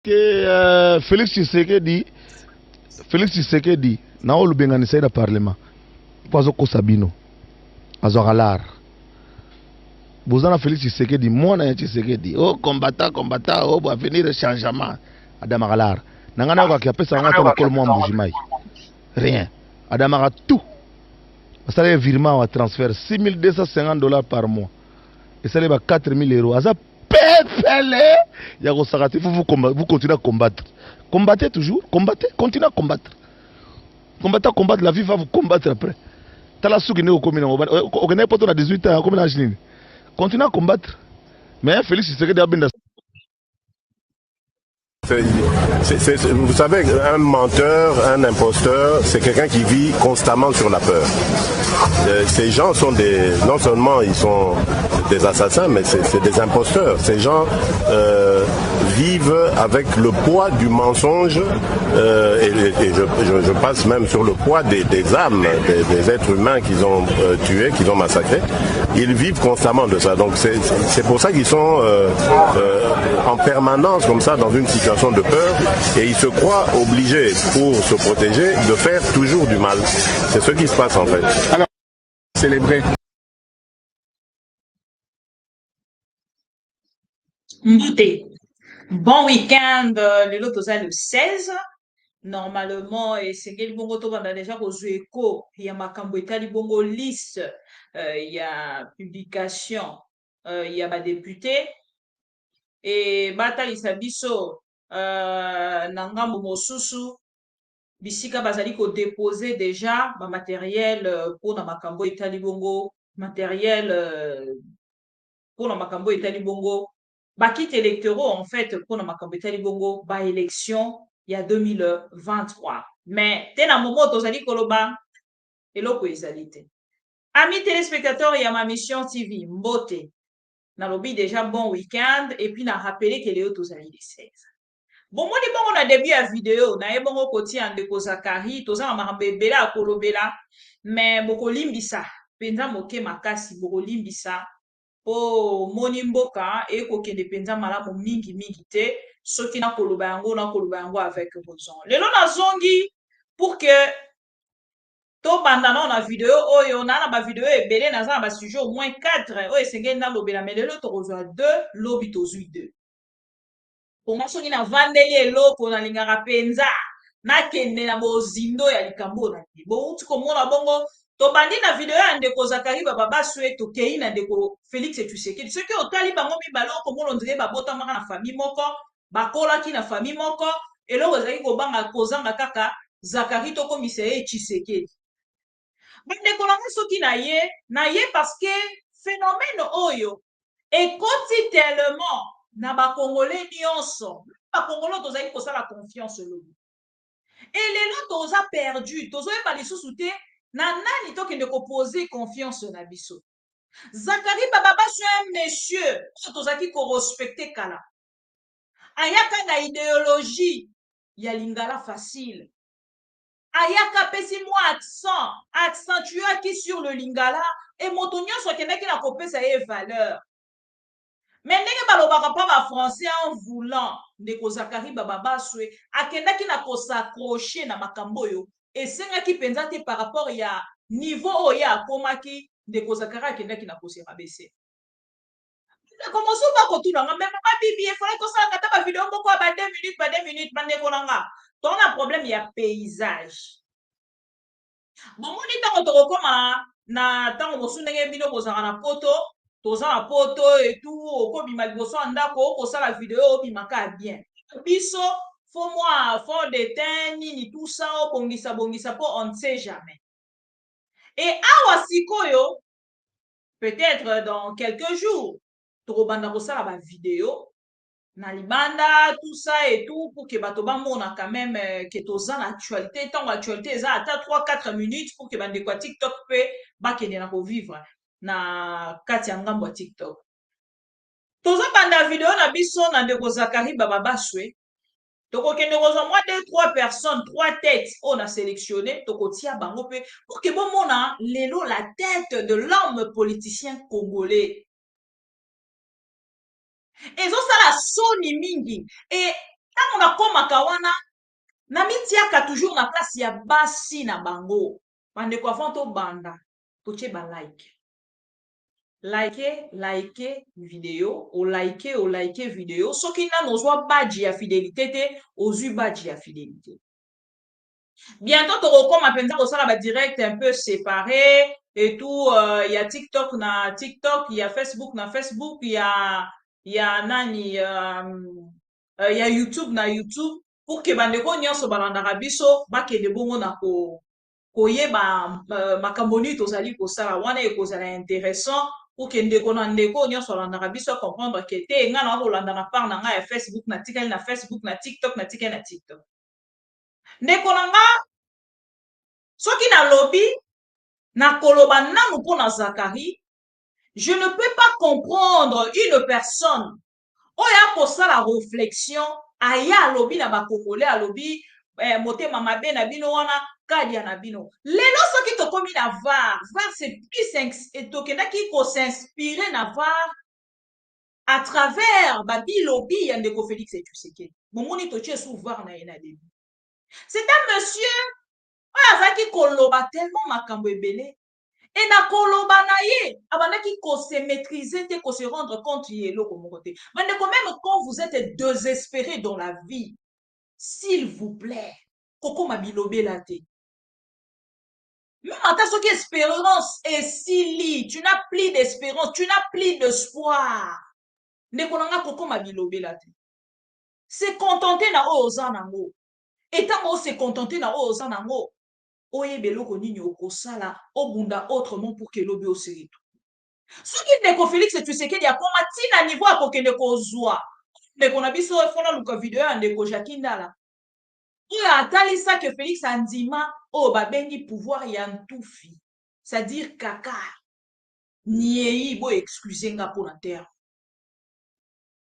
que Félix Tshisekedi na olubenganisa na parlement pozo ko Sabino azogalar bozana Félix Tshisekedi mona ya Tshisekedi combattant va venir changement adamagalar nangana ko kiapesa ngata na kolmo mbujimai rien adamaga tout ça les virement à transfert $6,250 par mois et ça les va 4 000 euros aza pepele ya ko sakati vous continuez à combattre. Combattez toujours, combattez, continuez à combattre. Combattre, la vie va vous combattre après. Tala soukine au commune, au Ghana, pas 18 ans, comme la Chine. Continuez à combattre. Mais Félix Tshisekedi a bien. Vous savez, un menteur, un imposteur, c'est quelqu'un qui vit constamment sur la peur. Ces gens sont non seulement ils sont des assassins, mais c'est des imposteurs. Ces gens vivent avec le poids du mensonge et je passe même sur le poids des âmes, des êtres humains qu'ils ont tués, qu'ils ont massacrés. Ils vivent constamment de ça. Donc c'est pour ça qu'ils sont en permanence comme ça dans une situation de peur et ils se croient obligés pour se protéger de faire toujours du mal. C'est ce qui se passe en fait. Alors, célébrer. Mbouté. Bon week-end, le lot le 16. Normalement, et c'est quel bongo to banda déjà ko écho, il y a makambo etali bongo liste, il y a publication, il y a ba député et batali sabiso nangambo mosusu bisika bazali ko déposer déjà ba matériel pour na makambo etali bongo matériel pour na makambo etali bongo ba kit électoraux en fait pour na makambo etali bongo ba élection il y a 2023 mais tena momo tozali koloba eloko ezali te. Amis téléspectateurs ya ma mission TV mbote nalobi déjà bon week-end et puis na rappeler que leo tozali le 16. Bon moni bongo na début ya vidéo na ebongo koti ya ndeko Zakari toza na makambo ebele akolobela mais bokolimbisa penza moke makasi bokolimbisa po moni mboka ekokende penza malamu mingi te soki na koloba yango avec raison. Lelo nazongi pour que to banda na vidéo oyo na ba vidéo ebele naza na ba sujet au moins 4 oyo esengeli na lobela mais lelo tokozwa 2 lobi tozwi 2. Pour moi soki na vandeli eloko na lingaka penza nakende na bozindo ya likambo na bo uti komona bongo to bandi na vidéo ya ndeko Zakari baba baswe to kei na ndeko Félix Tshisekedi soki otali bango mibalo komona ndire babotamaka na famille moko bakolaki na famille moko eloko ezali kobanga kozanga kaka Zakari to komisa ye Tshisekedi bandeko nanga soki na ye parce que phénomène oyo ekoti tellement na bakongolais nyonso bakongolais tozali kosala confiance lobi et lelo toza perdu tozoyeba lisusu te na nani tokende koposer confiance na biso. Zakari baba baso un monsieur tozaki ko respecter kala ayaka na idéologie ya lingala facile ayaka pesi moi accentuaki sur le lingala et moto nyonso akendaki na kopesa ye valeur. Mais ndenge balobaka pa ba français en voulant ndeko Zakari baba baswe akendaki na kosakrocher na makambo yo esengaki penza te par rapport ya niveau oyo akomaki ndeko Zakari akendaki na kosera bese. Comment ça va kotuna nga même pas bibi il fallait que ça kata ba vidéo moko ba 2 minutes bandeko nanga. Ton a problème ya paysage. Bon moni tango tokoma na tango mosu ndenge bino kozanga na poto toza na poto et tout okobima liboso ndako okosala vidéo obimaka bien biso faut déteindre nini tout ça bongisa po on ne sait jamais et awa sikoyo peut-être dans quelques jours tokobanda kosala ba vidéo na libanda tout ça et tout pour que bato bamona quand même que toza na actualité tant actualité eza ata 3-4 minutes pour que bande kwa TikTok pe bakende na ko vivre na kati ya ngambo ya TikTok. Toza banda video na biso na ndeko Zakari baba baswe tokokende kozwa moi 2-3 personnes 3 têtes on a sélectionné tokotia bango pe pour que bomona lelo la tête de l'homme politicien congolais. Ezo sala soni mingi et tant bakomaka wana na mitiaka toujours na place ya basi na bango bandeko avant tobanda totie balike like video olike video soki nano ozwa badge ya fidélité te ozwi badge ya fidélité. Bientôt tokokoma mpenza kosala badirect un peu séparé et tout. Il y a TikTok na TikTok, il y a Facebook na Facebook, il y a nani il y a YouTube na YouTube pour que bandeko nyonso balandaka biso bakende bongo na koyeba makambo nini tozali kosala wana ekozala intéressant pour que ndeko na ndeko nyonso alandaka biso comprendre ke te nga na kolanda na part na nga ya Facebook na tikali na Facebook na TikTok na tikali na TikTok. Ndeko na nga soki nalobi na koloba nanu mpona Zakari, je ne peux pas comprendre une personne oyo akosala réflexion aya alobi na bakongolais alobi motema mabe na bino wana kadia na bino. Lelo soki tokomi na var c'est plus tokendaki s'inspirer na var à travers babilobi ya ndeko Félix Tshisekedi. Bomoni totie sous var na ye na début. C'est un monsieur oyo azalaki koloba tellement makambo ebele et na koloba na ye abandaki se maîtriser te se rendre compte eloko moko te. Bandeko, même quand vous êtes désespéré dans la vie, s'il vous plaît, kokoma bilobela te. Même ata soki espérance esili, tu n'as plus d'espérance, tu n'as plus d'espoir. Ndeko nanga kokoma bilobela te. Se contenter na oyo oza nango. Etango se contenter na oyo oza nango. Oyebe eloko nini okosala obunda autrement pour que lobi osiri tout. Soki ndeko Félix Tshisekedi akoma tina niveau akokende kozwa ndeko na biso efona luka video ya ndeko Jackie Ndala oyo atalisa que Félix andima oyo babengi pouvoir ya ntufi, c'est-à-dire kaka niei bo excusez nga pour la terre.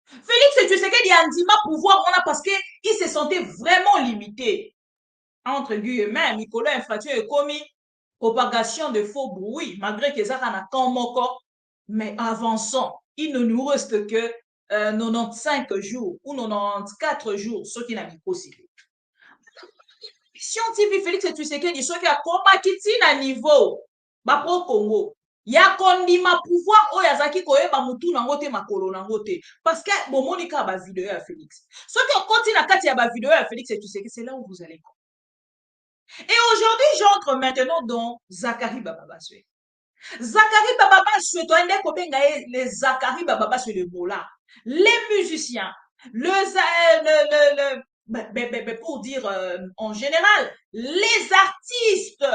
Félix Tshisekedi andima pouvoir wana parce que il se sentait vraiment limité. Entre guillemets, Mikolo infraction et commis propagation de faux bruits, malgré que ça na kamoko, mais avançons. Il ne nous reste que 95 jours ou 94 jours, ceux qui n'ont pas aussi. Scientifique Félix Tshisekedi, ceux qui a combattu na niveau, ba pro Congo, ya kondima pouvoir o yazaki koyeba mutu nango te makolo nango te parce que bon monika ba vidéo ya Félix. Ceux qui continue na kati ya ba vidéo ya Félix Tshisekedi, c'est là où vous allez. Et aujourd'hui, j'entre maintenant dans Zakari Bababaswe. Zakari Bababaswe, toi, les Zakari Bababaswe de Bola, les musiciens, pour dire en général, les artistes,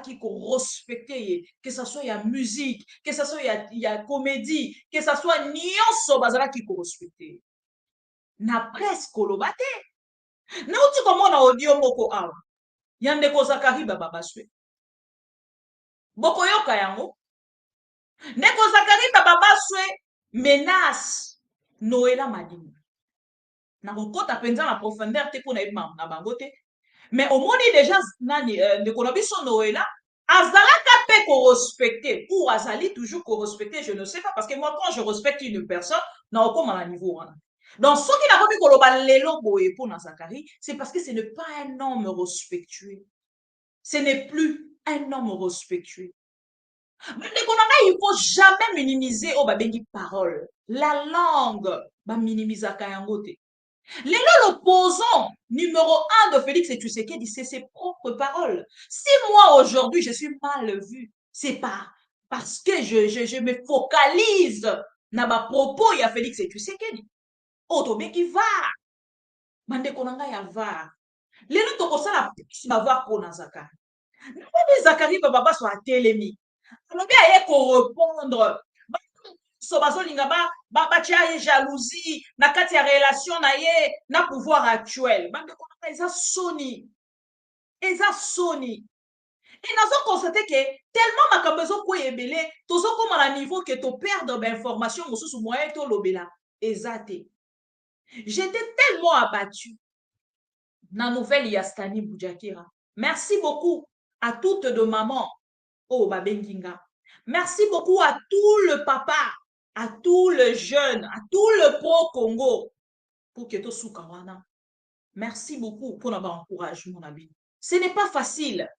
qui respecté, que ce soit la musique, que ce soit la comédie, que ce soit nyonso bazala qui respecté. Na presque kolobate. Na uti comment na audio moko awa. Yandeko Zakari Bababaswe. Boko yoka yango. Ndeko Zakari Bababaswe menace Noëlla Madini. Na kokota penza na profondeur te pona na bangote. Mais au moins déjà nani ndeko na biso Noëlla azalaka pe ko respecter ou azali toujours ko respecter, je ne sais pas parce que moi quand je respecte une personne na okoma na niveau wana. Donc, ce qui n'a pas pu koloba lelo boye pour Zakari, c'est parce que ce n'est pas un homme respectueux. Ce n'est plus un homme respectueux. Mais il ne faut jamais minimiser oh babengi parole. La langue ba minimiser kayangote. Lelo l'opposant numéro 1 de Félix Tshisekedi, c'est ses propres paroles. Si moi aujourd'hui je suis mal vu, c'est pas parce que je me focalise na ba propos ya Félix Tshisekedi. Otobeki var bandeko na ngai ya var lelo tokosala bavar mpona Zakari nakobi Zakari Bababaswe atelemi alobi aye korepondre so bazolinga batia ye jalousie na kati ya relation na ye na pouvoir actuel bandeko na ngai eza soni et nazo constate que tellement makambo ezokwea ebele tozokoma na niveau ke toperdre bainformation mosusu moyen tolobela eza te. J'étais tellement abattue. Na nouvelle Yastani Boujakira. Merci beaucoup à toutes de maman. Oh, Babenginga. Merci beaucoup à tout le papa, à tout le jeune, à tout le pro-Congo. Pour que tu sois kawana. Merci beaucoup pour notre encouragement, mon ami. Ce n'est pas facile.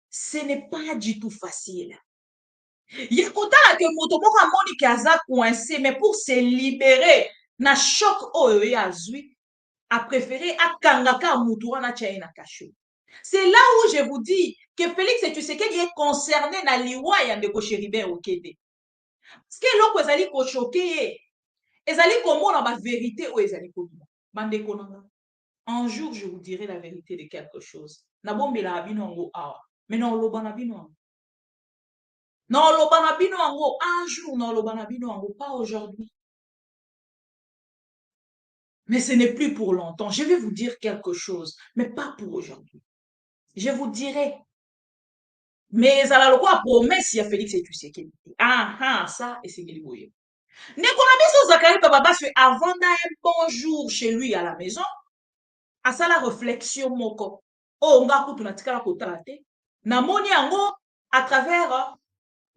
Ce n'est pas du tout facile. Il y a kotala que moto moko amoni ki aza coincé, mais pour se libérer na choc oyo ye azwi, a préféré akangaka mutu wana tia ye na cachot. C'est là où je vous dis que Félix Tshisekedi est concerné na liwa ya ndeko Chéribert Okende. Parce que eloko ezali kochoke ye, ezali komona ba vérité oyo ezali kobima. Bandeko nanga, un jour je vous dirai la vérité de quelque chose. Na bombela bino ngo awa, mais non loba na bino ngo. Non, lobana bino ango, un jour, non, lobana bino ango, pas aujourd'hui. Mais ce n'est plus pour longtemps. Je vais vous dire quelque chose, mais pas pour aujourd'hui. Je vous dirai. Mais à la loi, promesse, il y a Félix et tu sais qu'il dit. Ah, ça, et c'est Guillouye. Nekonabiso Zakari Papa fait avant d'un bon jour chez lui à la maison, à ça la réflexion moko. Oh, on va écouter la tika la kotate. Namoni ango à travers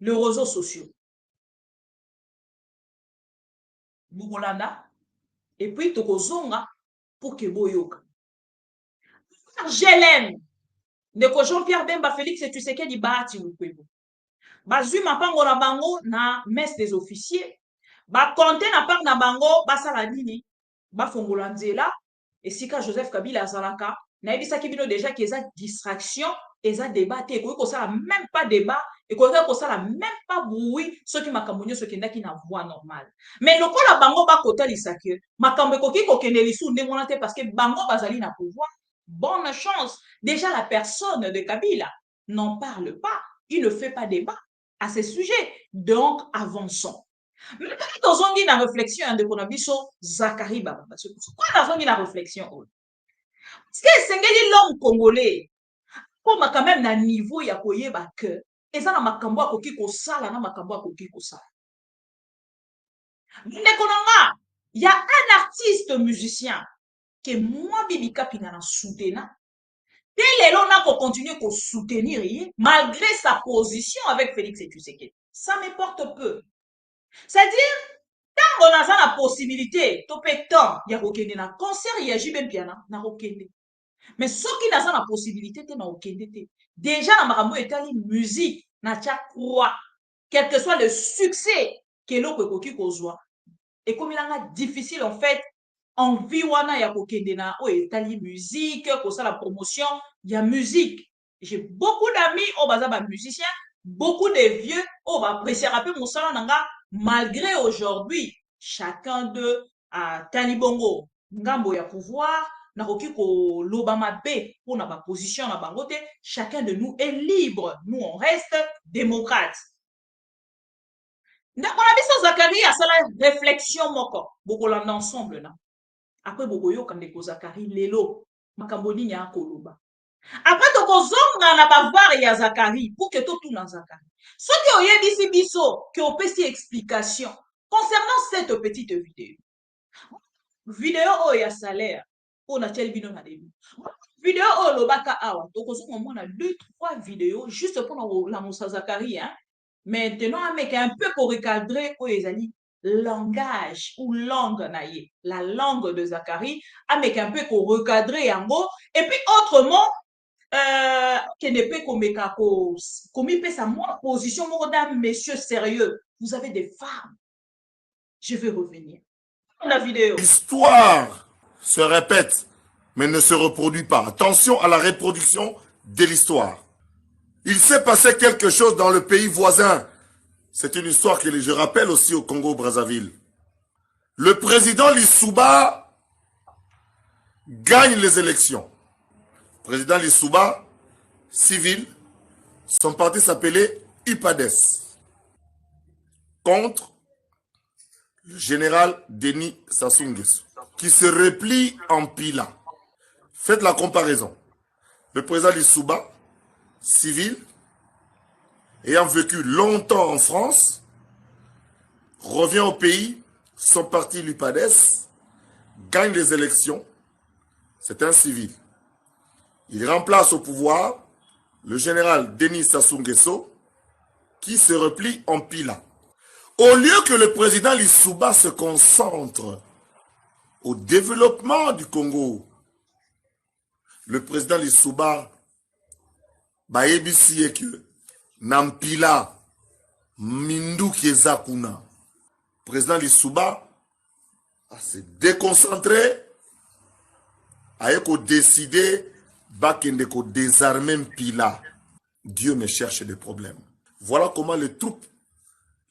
les réseaux sociaux. Bugolanda. Et puis tokozonga pour que boyoka. Je l'aime. Ndeko Jean-Pierre Bemba Félix et tu sais qu'il bati lukwebo. Bazui mapango na bango na messe des officiers. Ba konte na part na bango basala nini? Ba fongola nzela. Et sika Joseph Kabila azalaka, na yebisaki bino déjà que eza distraction, eza débat te, ko sala même pas débat, et ko sala même pas bruit, ce qui makambo nyoso kendaki na voix normale. Mais lokola bango ba kotalisa ke makambo ekoki kokende lisu ndengona te parce que bango bazali na pouvoir. Bonne chance. Déjà la personne de Kabila n'en parle pas, il ne fait pas débat à ce sujet. Donc avançons. Mais dans une réflexion de Konabiso, Zakari Baba. Pourquoi dans une réflexion? Parce que c'est l'homme congolais, comme quand même na niveau ya koyeba que, et ça na makambo akoki kosala na makambo akoki kosala. Il y a un artiste musicien que moi Bibi Kapinga na soutena. Tel est l'on a continuer à soutenir malgré sa position avec Félix Tshisekedi. Ça me porte peu. C'est-à-dire, tant on a la possibilité, topé temps, il y a aucun na concert, il y a jibem piana, na aucun. Mais ceux qui n'ont pas la possibilité, na aucun. Déjà, na marambo etali musique, na tia croix, quel que soit le succès que l'on peut kozwa. Et comme il est difficile en fait, en vie wana ya kokende na o etali musique, ko ça la promotion, il y a musique. J'ai beaucoup d'amis au bazaba musiciens, beaucoup de vieux au va apprécier rapper mon salon nanga. Malgré aujourd'hui, chacun d'eux a talibongo, ngambo ya pouvoir, na koki ko lobama be pour na ba position na bangote, chacun de nous est libre. Nous, on reste démocrates. Ndakona biso Zakari a sala réflexion moko, bokolanda ensemble na. Après bokoyo kandeko Zakari lelo, makambo nini ya koloba. Après tokozonga na bavare ya Zakari pour que tout na Zakari. Ce qui oye d'ici biso, que on peut si explication concernant cette petite vidéo. Vidéo o ya salaire, on a tel bino na début. Vidéo o lobaka awa, tokozonga mona 2-3 vidéos juste pour la Moussa Zakari, hein. Maintenant, avec un peu pour recadrer où les amis langage ou langue naïe, la langue de Zakari, avec un peu pour recadrer en gros, et puis autrement, qui ne peut comme il peut sa position, madame, monsieur sérieux, vous avez des femmes. Je vais revenir. La vidéo. L'histoire se répète, mais ne se reproduit pas. Attention à la reproduction de l'histoire. Il s'est passé quelque chose dans le pays voisin. C'est une histoire que je rappelle aussi au Congo-Brazzaville. Le président Lissouba gagne les élections. Le président Lissouba, civil, son parti s'appelait IPADES, contre le général Denis Sassou Nguesso, qui se replie en pila. Faites la comparaison. Le président Lissouba, civil, ayant vécu longtemps en France, revient au pays, son parti l'UPADES, gagne les élections, c'est un civil. Il remplace au pouvoir le général Denis Sassou Nguesso, qui se replie en pila. Au lieu que le président Lissouba se concentre au développement du Congo, le président Lissouba, Baebisi et que Nampila, Mindu Kiezakuna, président Lissouba, s'est déconcentré, a décidé, Bakende ko désarmer Mpila. Dieu me cherche des problèmes. Voilà comment les troupes,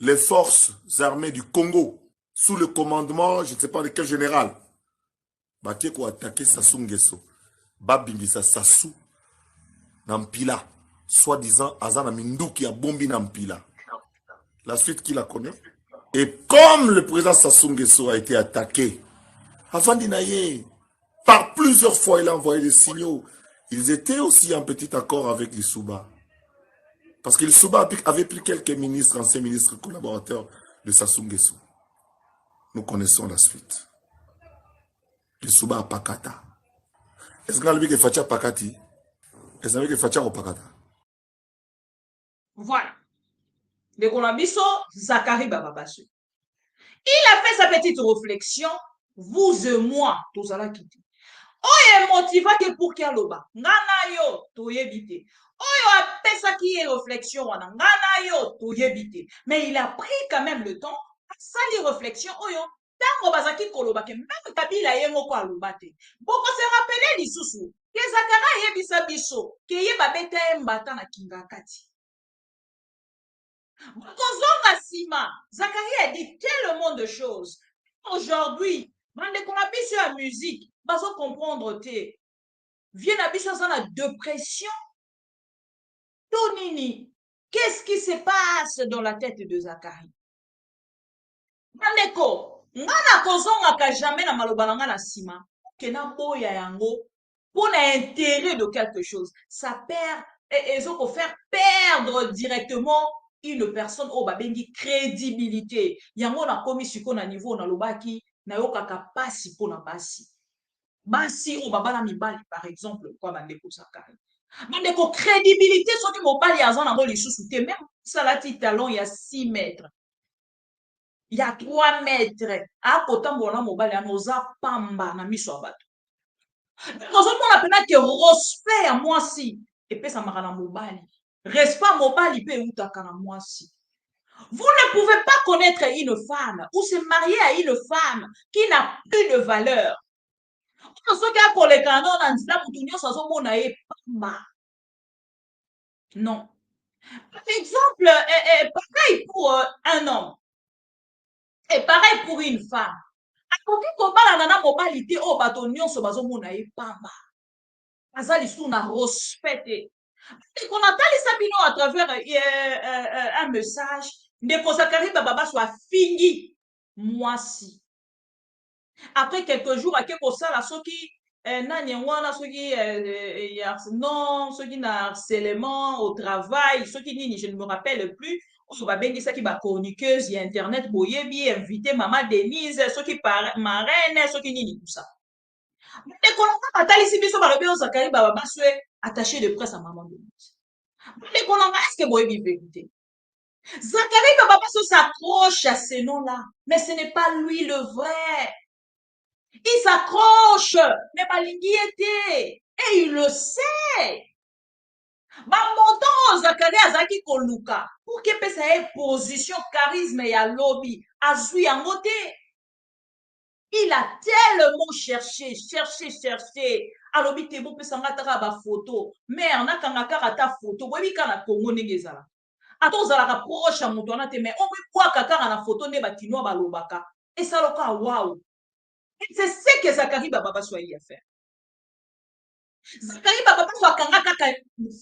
les forces armées du Congo, sous le commandement, je ne sais pas de quel général, Baké ko attaqué Sassou Nguesso, Babingisa Sassou, Nampila, soi-disant Azana Mindou qui a bombi Nampila. La suite qui la connaît. Et comme le président Sassou Nguesso a été attaqué, avant d'Inaye, par plusieurs fois il a envoyé des signaux, ils étaient aussi en petit accord avec Lissouba. Parce que Lissouba avait pris quelques ministres, anciens ministres collaborateurs de Sassou Nguesso. Nous connaissons la suite. Lissouba a Pakata. Est-ce que vous avez Pakati? Est-ce que vous avez Pakata? Voilà. Le Colabiso, Zachary Bababasu. Il a fait sa petite réflexion. Vous et moi, tous à la quitter. Oye motiva que pour qu'il loba. Ngana yo, to yebite. Oyo a fait ça qui est réflexion. Ngana yo, to yebite. Mais il a pris quand même le temps. Ça, les réflexions. Oyo. Tango bazaki koloba ke même kabila yengo ko alobate. Boko se rappeler lisusu. Que Zachary yebisa biso. Que yeba beta mbata na kingakati. Zacharie a dit tellement de choses. Aujourd'hui, quand on a vu sur la musique, on va comprendre que vient à dans la dépression. Tonini, qu'est-ce qui se passe dans la tête de Zacharie? Mandeko, ngana kozonga ka jamais na malobananga na sima, ke na boya yango pour l'intérêt de quelque chose. Ça perd et ils ont faire perdre directement une personne au babengi crédibilité. Yango na komi siko na niveau na lobaki na yokaka pasi pona basi. Basi o babala mibali par exemple quoi bandeko Zacharie. Bandeko crédibilité soki mobali azana ngo lisusu te même salati talon il y a 6 mètres. Il y a 3 mètres. A kotambola mobali anoza pamba na miso ya bato. Dans un monde que respect à moi si et puis ça m'a na mobali. Respect à mobali peut utaka na moi si. Vous ne pouvez pas connaître une femme ou se marier à une femme qui n'a plus de valeur. Non. Par exemple, pareil pour un homme. Et pareil pour une femme. Akoki kobala na mobali te o bato nyonso bazomona ye pamba. Azali sous na respecté. Et qu'on attend les sabino à travers un message. Ndeko Zacharie Baba soit fini. Moi si. Après quelques jours, à quelque chose là, ceux qui non, ceux qui na harcèlement au travail, ceux qui je ne me rappelle plus. On va bien dire ça qui va chroniqueuse, il y a internet, boyebi, invité maman Denise, ceux qui marraine, ceux qui nini tout ça. Mais quand on a ici, biso ba robio Zacharie Baba soit attaché de presse à maman Denise. Mais quand on a est-ce que boyebi vérité? Zacharie Baba s'accroche à ces noms-là, mais ce n'est pas lui le vrai. Il s'accroche, mais Balingi était, et il le sait. Bamonton Zacharie Azaki Koluka, pour qu'il puisse avoir position, charisme et lobby, Azui en moté. Il a tellement cherché. Alors, il te peut s'engager ba photo, mais on a quand on ta photo, oui, quand la Congo n'engezala. Attends, ça la rapproche à mon tournant, mais on peut quoi kaka na photo ne batino balobaka. Et ça le cas, waouh. C'est ce que Zacharie Baba soit y a fait. Zacharie Baba soit kanga kaka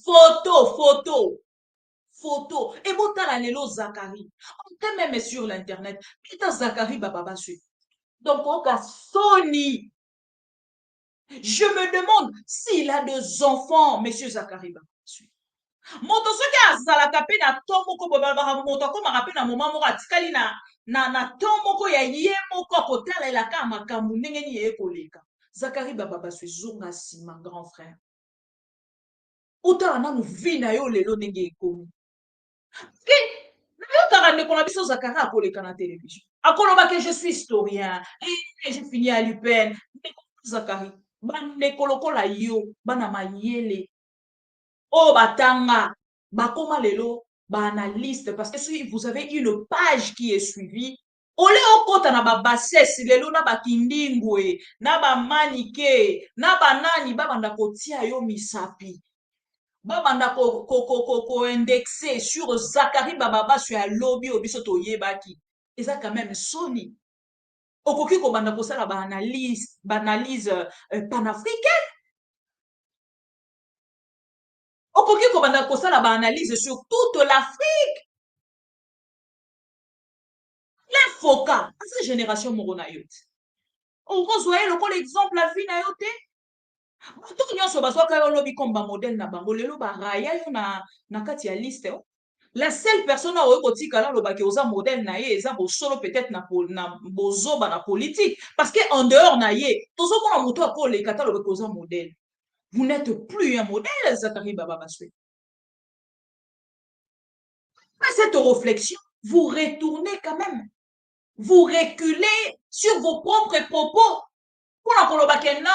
photo. Et bon t'as lelo Zacharie. On peut même sur l'internet. Putain Zacharie Baba suit. Donc on a Sony. Je me demande s'il a des enfants, monsieur Zacharie Baba suit. Moto soki azalaka pe na to moko bobaba moto akoma rappel na moment moko atikali na to moko ya ye moko kotalelaka makambo ndenge ni ye koleka. Zacharie Baba baswe zonga sima grand frère. Otala nanu vi na yo lelo ndenge ekomi. Yo tara ndeko na biso Zacharie akoleka na télévision. Akoloba que je suis historien et j'ai fini à l'UPN. Zacharie bandeko lokola yo bana mayele oyo batanga bakoma lelo baanalyste parce que si vous avez une page qui est suivie ole okota na babasese lelo na bakindingwe na bamanike na banani babanda kotia yo misapi babanda ko-indexe sur Zakari Bababasu ya lobi obiso toyebaki eza quand même soni okoki kobanda kosala baanalyse panafricaine okoki kobanda kosala baanalyse sur toute l'Afrique l'infoka asa génération moko na yo te okozwa lokola exemple la vie na yo te bato nyonso bazwaka yo lobi comme bamodele na bango lelo baraya yo na kati ya liste la seule personne oyo kotikala lobaki oza modèle na ye eza bosolo peut-être na bozoba na politique parce que en dehors na ye tozomona moto akoleka ta lobaki oza modèle. Vous n'êtes plus un modèle, Zakari Bababasu. À cette réflexion, vous retournez quand même. Vous reculez sur vos propres propos. Pour la non,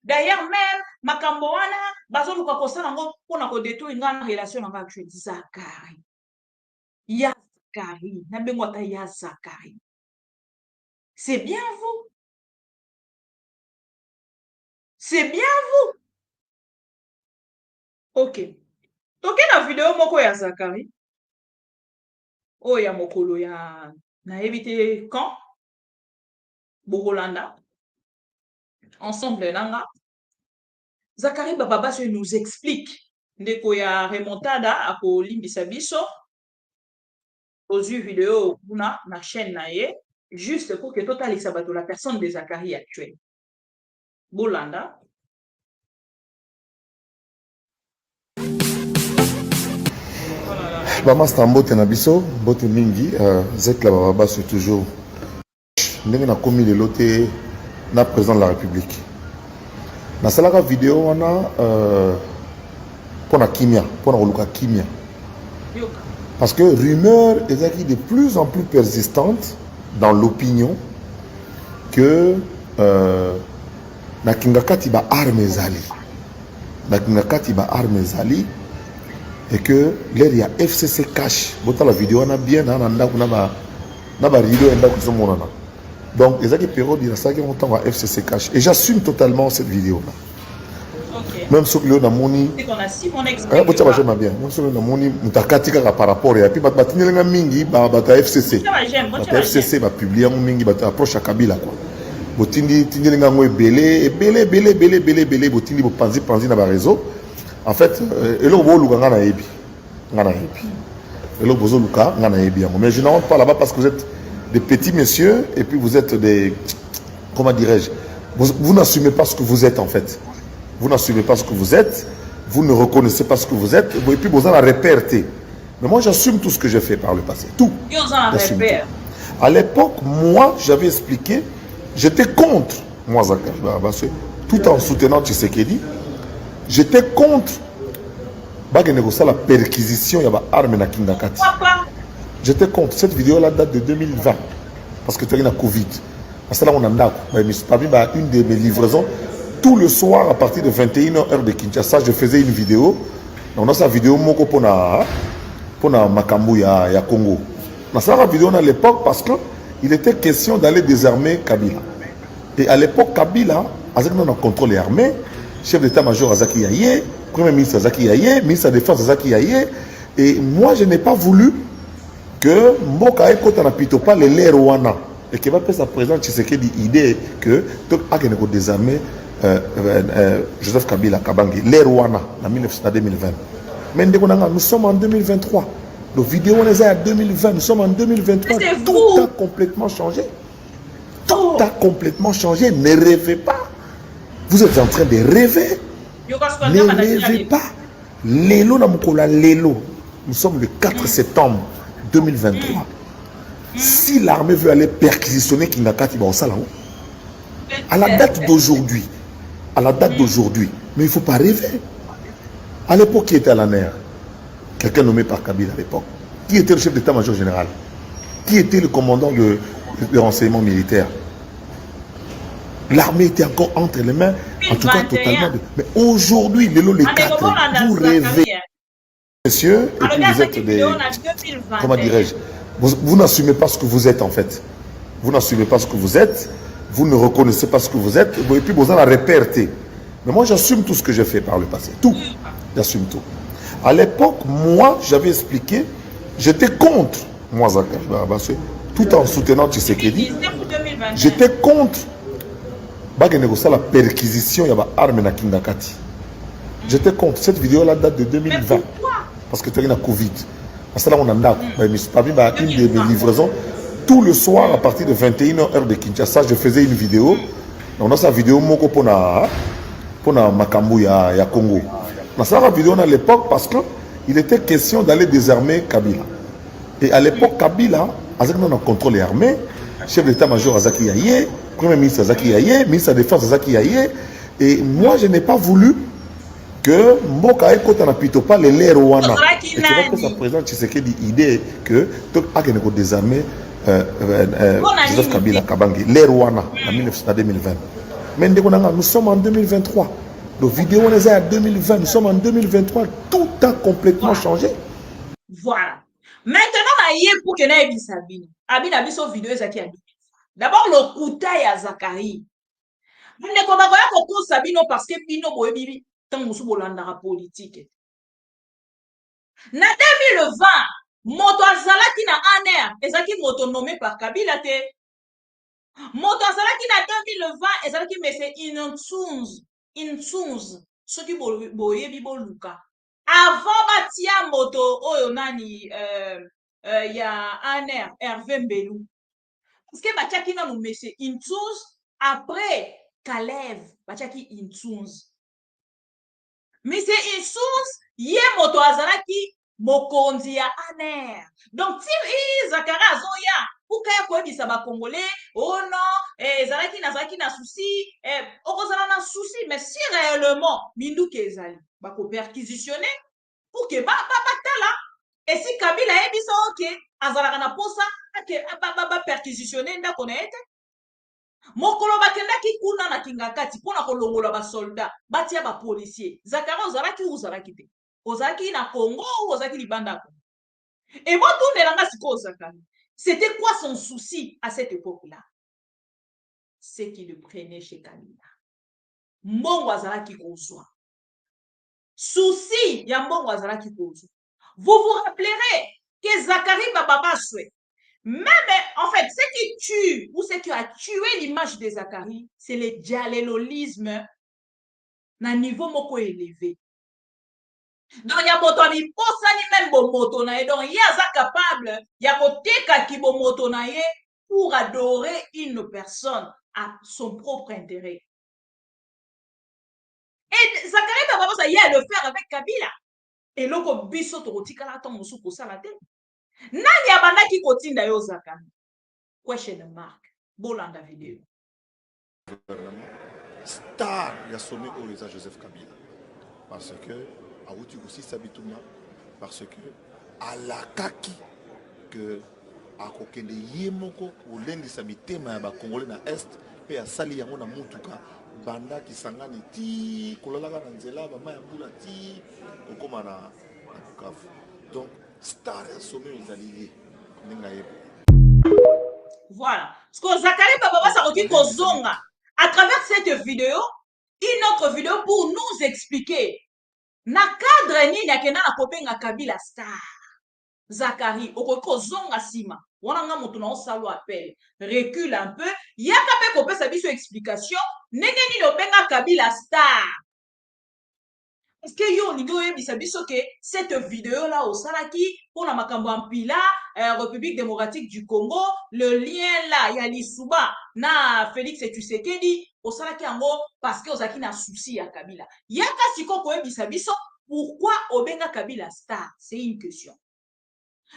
d'ailleurs même, Makamboana, Bazou Kakosanango, pour la détruire une relation avec Zakari. Ya Zakari, Nabengwata Ya Zakari. C'est bien vous. C'est bien vous. Ok. Toke na vidéo moko ya Zakari. Oh ya mokolo ya na évité quand Bogolanda. Ensemble nanga. Zakari Bababasu nous explique ndeko ya remontada ako limbisa biso. Aux vidéo kuna na chaîne na ye juste pour que total isabato la personne de Zakari actuelle. Bolanda. Bamasta mbote na biso, mbote mingi, Zekla Bababasu toujours. Ndenge na komi lelo te na président de la République. Na salaka vidéo wana pona kimia, pona koluka kimia. Parce que rumeur est de plus en plus persistante dans l'opinion que na kingakati ba arme zali. Na kingakati ba arme zali. Et que l'air y a FCC cash. Bota la vidéo on a bien na ba rideau enda ko monana. Donc les période il a ça qui montant à FCC cash et j'assume totalement cette vidéo là. OK. Même sur le na moni. C'est qu'on a si mon explique. Bota ba j'aime bien. Même sur le na moni mutakati ka par rapport et puis ba tinyelenga mingi ba FCC. Ba FCC ba publier mingi ba approche à Kabila quoi. Botindi tinyelenga ngo belé botindi bo panzi na ba réseau. En fait, mais je n'entre pas là-bas parce que vous êtes des petits messieurs et puis vous êtes des... Comment dirais-je? Vous n'assumez pas ce que vous êtes en fait. Vous n'assumez pas ce que vous êtes, vous ne reconnaissez pas ce que vous êtes et puis vous en réperté. Mais moi j'assume tout ce que j'ai fait par le passé. Tout. À l'époque, moi j'avais expliqué, j'étais contre, moi Zakari, tout en soutenant Tshisekedi. J'étais contre la perquisition de l'arme na Kingakati. J'étais contre. Cette vidéo-là date de 2020. Parce que tu as eu la Covid. Parce que là, on a une de mes livraisons. Tout le soir, à partir de 21h heure de Kinshasa, je faisais une vidéo. On a sa vidéo pour Makambu ya Congo. On a sa vidéo à l'époque parce qu'il était question d'aller désarmer Kabila. Et à l'époque, Kabila, avec nous, on contrôle les armées. Chef d'état-major Azaki Yaye, premier ministre Azaki Yaye, ministre de la Défense Azaki Yaye. Et moi, je n'ai pas voulu que Mboka Ekota na pitopa le l'air Rwanda. Et que va sa présence Tshisekedi l'idée que donc a gagné désarmer Joseph Kabila Kabangi, l'air Rwanda en 2020. Mais nous sommes en 2023. La vidéo on est à 2020, nous sommes en 2023. Tout a complètement changé. Tout a complètement changé. Ne rêvez pas. Vous êtes en train de rêver. Ne rêvez pas. Lélo Namukola Lélo. Nous sommes le 4 septembre 2023. Si l'armée veut aller perquisitionner Kingakati, à la date d'aujourd'hui, mais il ne faut pas rêver. À l'époque, qui était à la NER? Quelqu'un nommé par Kabila à l'époque. Qui était le chef d'état-major général? Qui était le commandant de renseignement militaire? L'armée était encore entre les mains, en tout cas totalement. Mais aujourd'hui, les 4, vous rêvez, messieurs, et puis vous êtes des... Comment dirais-je? Vous n'assumez pas ce que vous êtes en fait. Vous n'assumez pas ce que vous êtes, vous ne reconnaissez pas ce que vous êtes, et puis vous en avez réperté. Mais moi, j'assume tout ce que j'ai fait par le passé. Tout. J'assume tout. À l'époque, moi, j'avais expliqué, j'étais contre, moi, Zakari Barabaswe, tout en soutenant Tshisekedi. J'étais contre la perquisition, il y avait armes na Kingakati. J'étais contre. Cette vidéo-là date de 2020. Parce que tu as eu la Covid. Parce que là, on a une de mes livraisons. Tout le soir, à partir de 21h heure de Kinshasa, je faisais une vidéo. On a sa vidéo moko pour Makambu ya Congo. On a sa vidéo à l'époque parce qu'il était question d'aller désarmer Kabila. Et à l'époque, Kabila, avec nous, on contrôle les armées. Chef d'état-major Azaki Yaye, premier ministre Azaki Yaye, ministre de la Défense Azaki Yaye. Et moi, je n'ai pas voulu que Mboka Ekota na pito pas les lèvres wana. Et tu vois que ça présente Tshisekedi l'idée que tout a qu'il faut désarmer Joseph Kabila Kabangi, l'ère wana en 2020. Mais nous sommes en 2023. Nos vidéos on les a en 2020, nous sommes en 2023. Tout a complètement changé. Voilà. Maintenant, pour que nous Sabine. Abina biso vidéo ezaki abi. D'abord le kuta ya Zakari. Ne komakoya ko Sabino parce que bino boyebi tant musu bolanda politique. Na 2020, moto azalaki na aner ezaki moto nommé par Kabila te. Moto azalaki na 2020 ezalaki monsieur Insunz soki boyebi boluka. Avant batia moto oyo nani ya aner Hervé Mbelou. Parce que batiaki na monsieur Insunz après Kalev batiaki Insunz. Monsieur Insunz ye moto azalaki mokonzi ya aner. Donc si Zakari azoya ukaya koyebisa ba congolais oh non ezalaki na souci okozala na souci mais si réellement minduki ezali bako perquisitionner pour que batala et si Kabila yebisa ok azalaka na posa ake ba perquisitionner ndako na ete mokolo bakendaki kuna na Kingakati mpona kolongola basoldat batia bapolisier Zakari ozalaki te ozalaki na Congo ou ozalaki libanda et moi tournelanga siko Zakari c'était quoi son souci à cette époque-là? C'est qu'il le prenait chez Kabila. Mbongo azalaki kozwa. Souci ya mbongo azalaki kozwa. Vous vous rappellerez que Zakari Bababaswe, même en fait, ce qui tue ou ce qui a tué l'image de Zakari, c'est le dialélolisme na niveau moko élevé. Donc, il y a moto mi posani même bon moto na ye. Donc, il y a capable, il y a koteka ki bon moto na ye pour adorer une personne à son propre intérêt. Et Zakari Bababasa, il y a le faire avec Kabila. Et loko biso to kotika la ton musu ko sala te. Nani abanda ki kotinda yo Zakari? Question mark. Bolanda vidéo. Star, il y a sommet au Joseph Kabila. Parce que Aouti aussi Sabitouma, parce que à la kaki que à kokende yemoko ou l'un de samitema ba congolais na est pe a sali yango na mutuka banda ki sangani ti kolala na nzela ba maya mbula ti okoma na Bukavu. Donc star ya sommet ezali ninga yebo. Voilà. Ce que Zakari Bababasa a dit kozonga à travers cette vidéo, une autre vidéo pour nous expliquer na cadre ni na kena na kopenga Kabila star. Zakari okoko zonga sima wana nga moto na osalo appel recule un peu yaka pe kopesa biso explication ndenge ni lobenga Kabila star. Est-ce que yo lingo yebisa biso que cette vidéo là au salaki pour la makambo ampila République démocratique du Congo le lien là ya Lisuba na Félix Tshisekedi au salaki yango parce que ozaki na souci ya Kabila yaka siko ko yebisa biso pourquoi obenga Kabila star. C'est une question.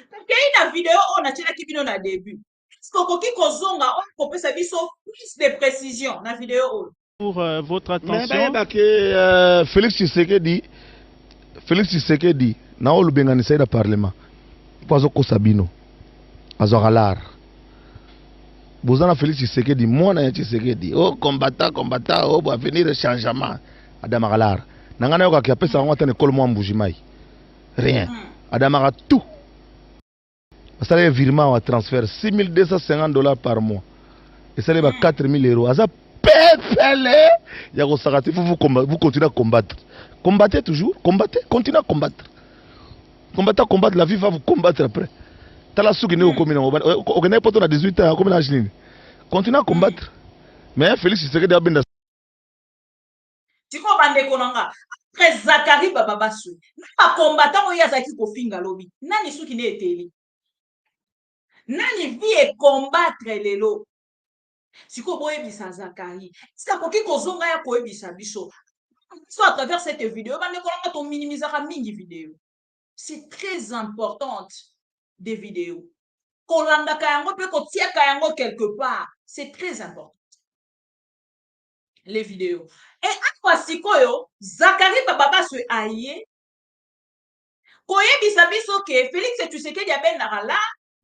Parce que la vidéo on a tiré qui vient au début. Est-ce qu'on peut kozonga on peut savoir plus de précision dans la vidéo? Pour votre attention. Mais Félix Tshisekedi na olubenga ni saida parlement. Kwazo ko Sabino. Azogalar. Bozana Félix Tshisekedi, moi na Tshisekedi. Oh, combattant, oh, va venir le changement. Adam Agalar. Nangana yoka qui appelle ça, on va tenir col moi Mbujimai. Rien. Adam Aga tout. Ça les virement à transfert $6,250 par mois. Et ça les 4 000 €. Ça pépele. Yako Sagati, vous continuez à combattre. Combattez toujours, combattez, continuez à combattre. Combattre, la vie va vous combattre après. T'as la souki au commune. On connaît pas ton à 18 ans, comme la Chine. Continue à combattre. Mais Félix Tshisekedi a bien. Tu comprends de konanga. Après Zakari Bababasu. Na combattant oya zaki ko finga lobi. Nani souki ne eteli. Nani vie et combattre lelo. Siko boye bisa Zakari. Sika koki kozonga ya koye bisa biso. Soit à travers cette vidéo, bande konanga ton minimisera mingi vidéo. C'est très importante des vidéos. Kolanda kayango pe kotia kayango quelque part. C'est très important. Les vidéos. Et à quoi sikoyo, Zakari Bababasu aye. Koye bisa biso ke Félix Tshisekedi ya ben narala.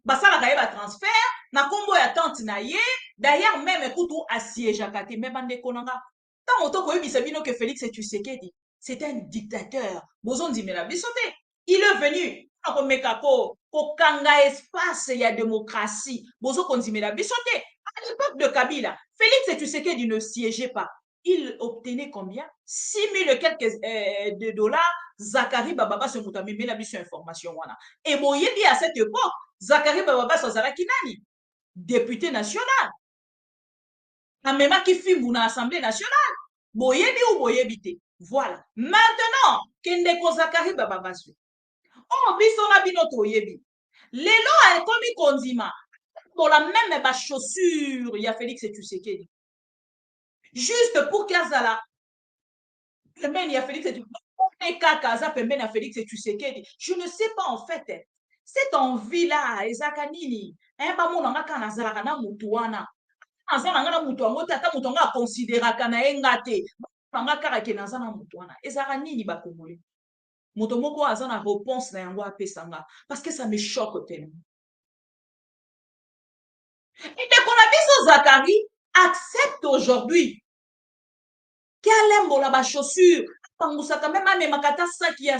Basala kaye ba transfert. Na kombo ya tante na ye. D'ailleurs, même écoute ou assiège à kate. Mais bande konanga. Tant autant koye bisa bino que Félix Tshisekedi. C'est un dictateur. Bozon di mela bisote. Il est venu. Pour kanga espace, il y a démocratie. Bozo konzimela bisote. À l'époque de Kabila, Félix Tshisekedi ne siégeait pas. Il obtenait combien? 6 000 et quelques de dollars. Zakari Bababa se moutami, mais la mission information. Et Moyebi à cette époque, Zakari Bababa Sazara Kinani, député national. Amema qui fit mon assemblée nationale. Moyebi ou Moyebi. Voilà. Maintenant, Kendeko Zakari Bababa se. Oh, bisona binoto yebi. Lelo a komi konzima. Pour la même ba chaussure, il y a Félix Tshisekedi. Juste pour Kazala. Il y a Félix Tshisekedi. Je ne sais pas en fait. Cette envie-là, Ezakanini, hein, pas mon anga nazara na mutuana. Azana ngana mutuango tata mutuanga considéra kana engate. Anga kara ke nazana mutuana. Ezakanini ba kongolais. Motomoko a une réponse na yango apesanga parce que ça me choque tellement. Et dès qu'on a vu ce Zakari accepte aujourd'hui qu'elle aime la chaussure. Quand quand même mais makata ça qui a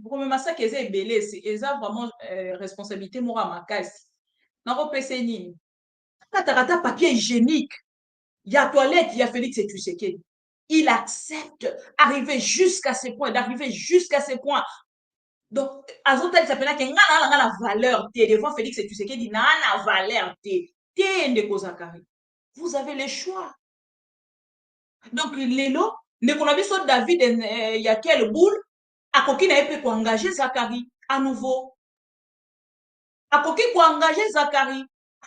comme ça qui est belé c'est vraiment responsabilité mora makasi. Na repese nini. Katarata papier hygiénique. Il y a toilette, il y a Félix Tshisekedi. Il accepte d'arriver jusqu'à ce point. Donc, Azotel s'appelle que la valeur devant Félix Tshisekedi n'a la valeur vous avez le choix. Donc, Lelo, ne qu'on a vu sur David, il y a quel boule, à coquille n'a pas engager Zakari à nouveau. À coquille pour engager Zakari.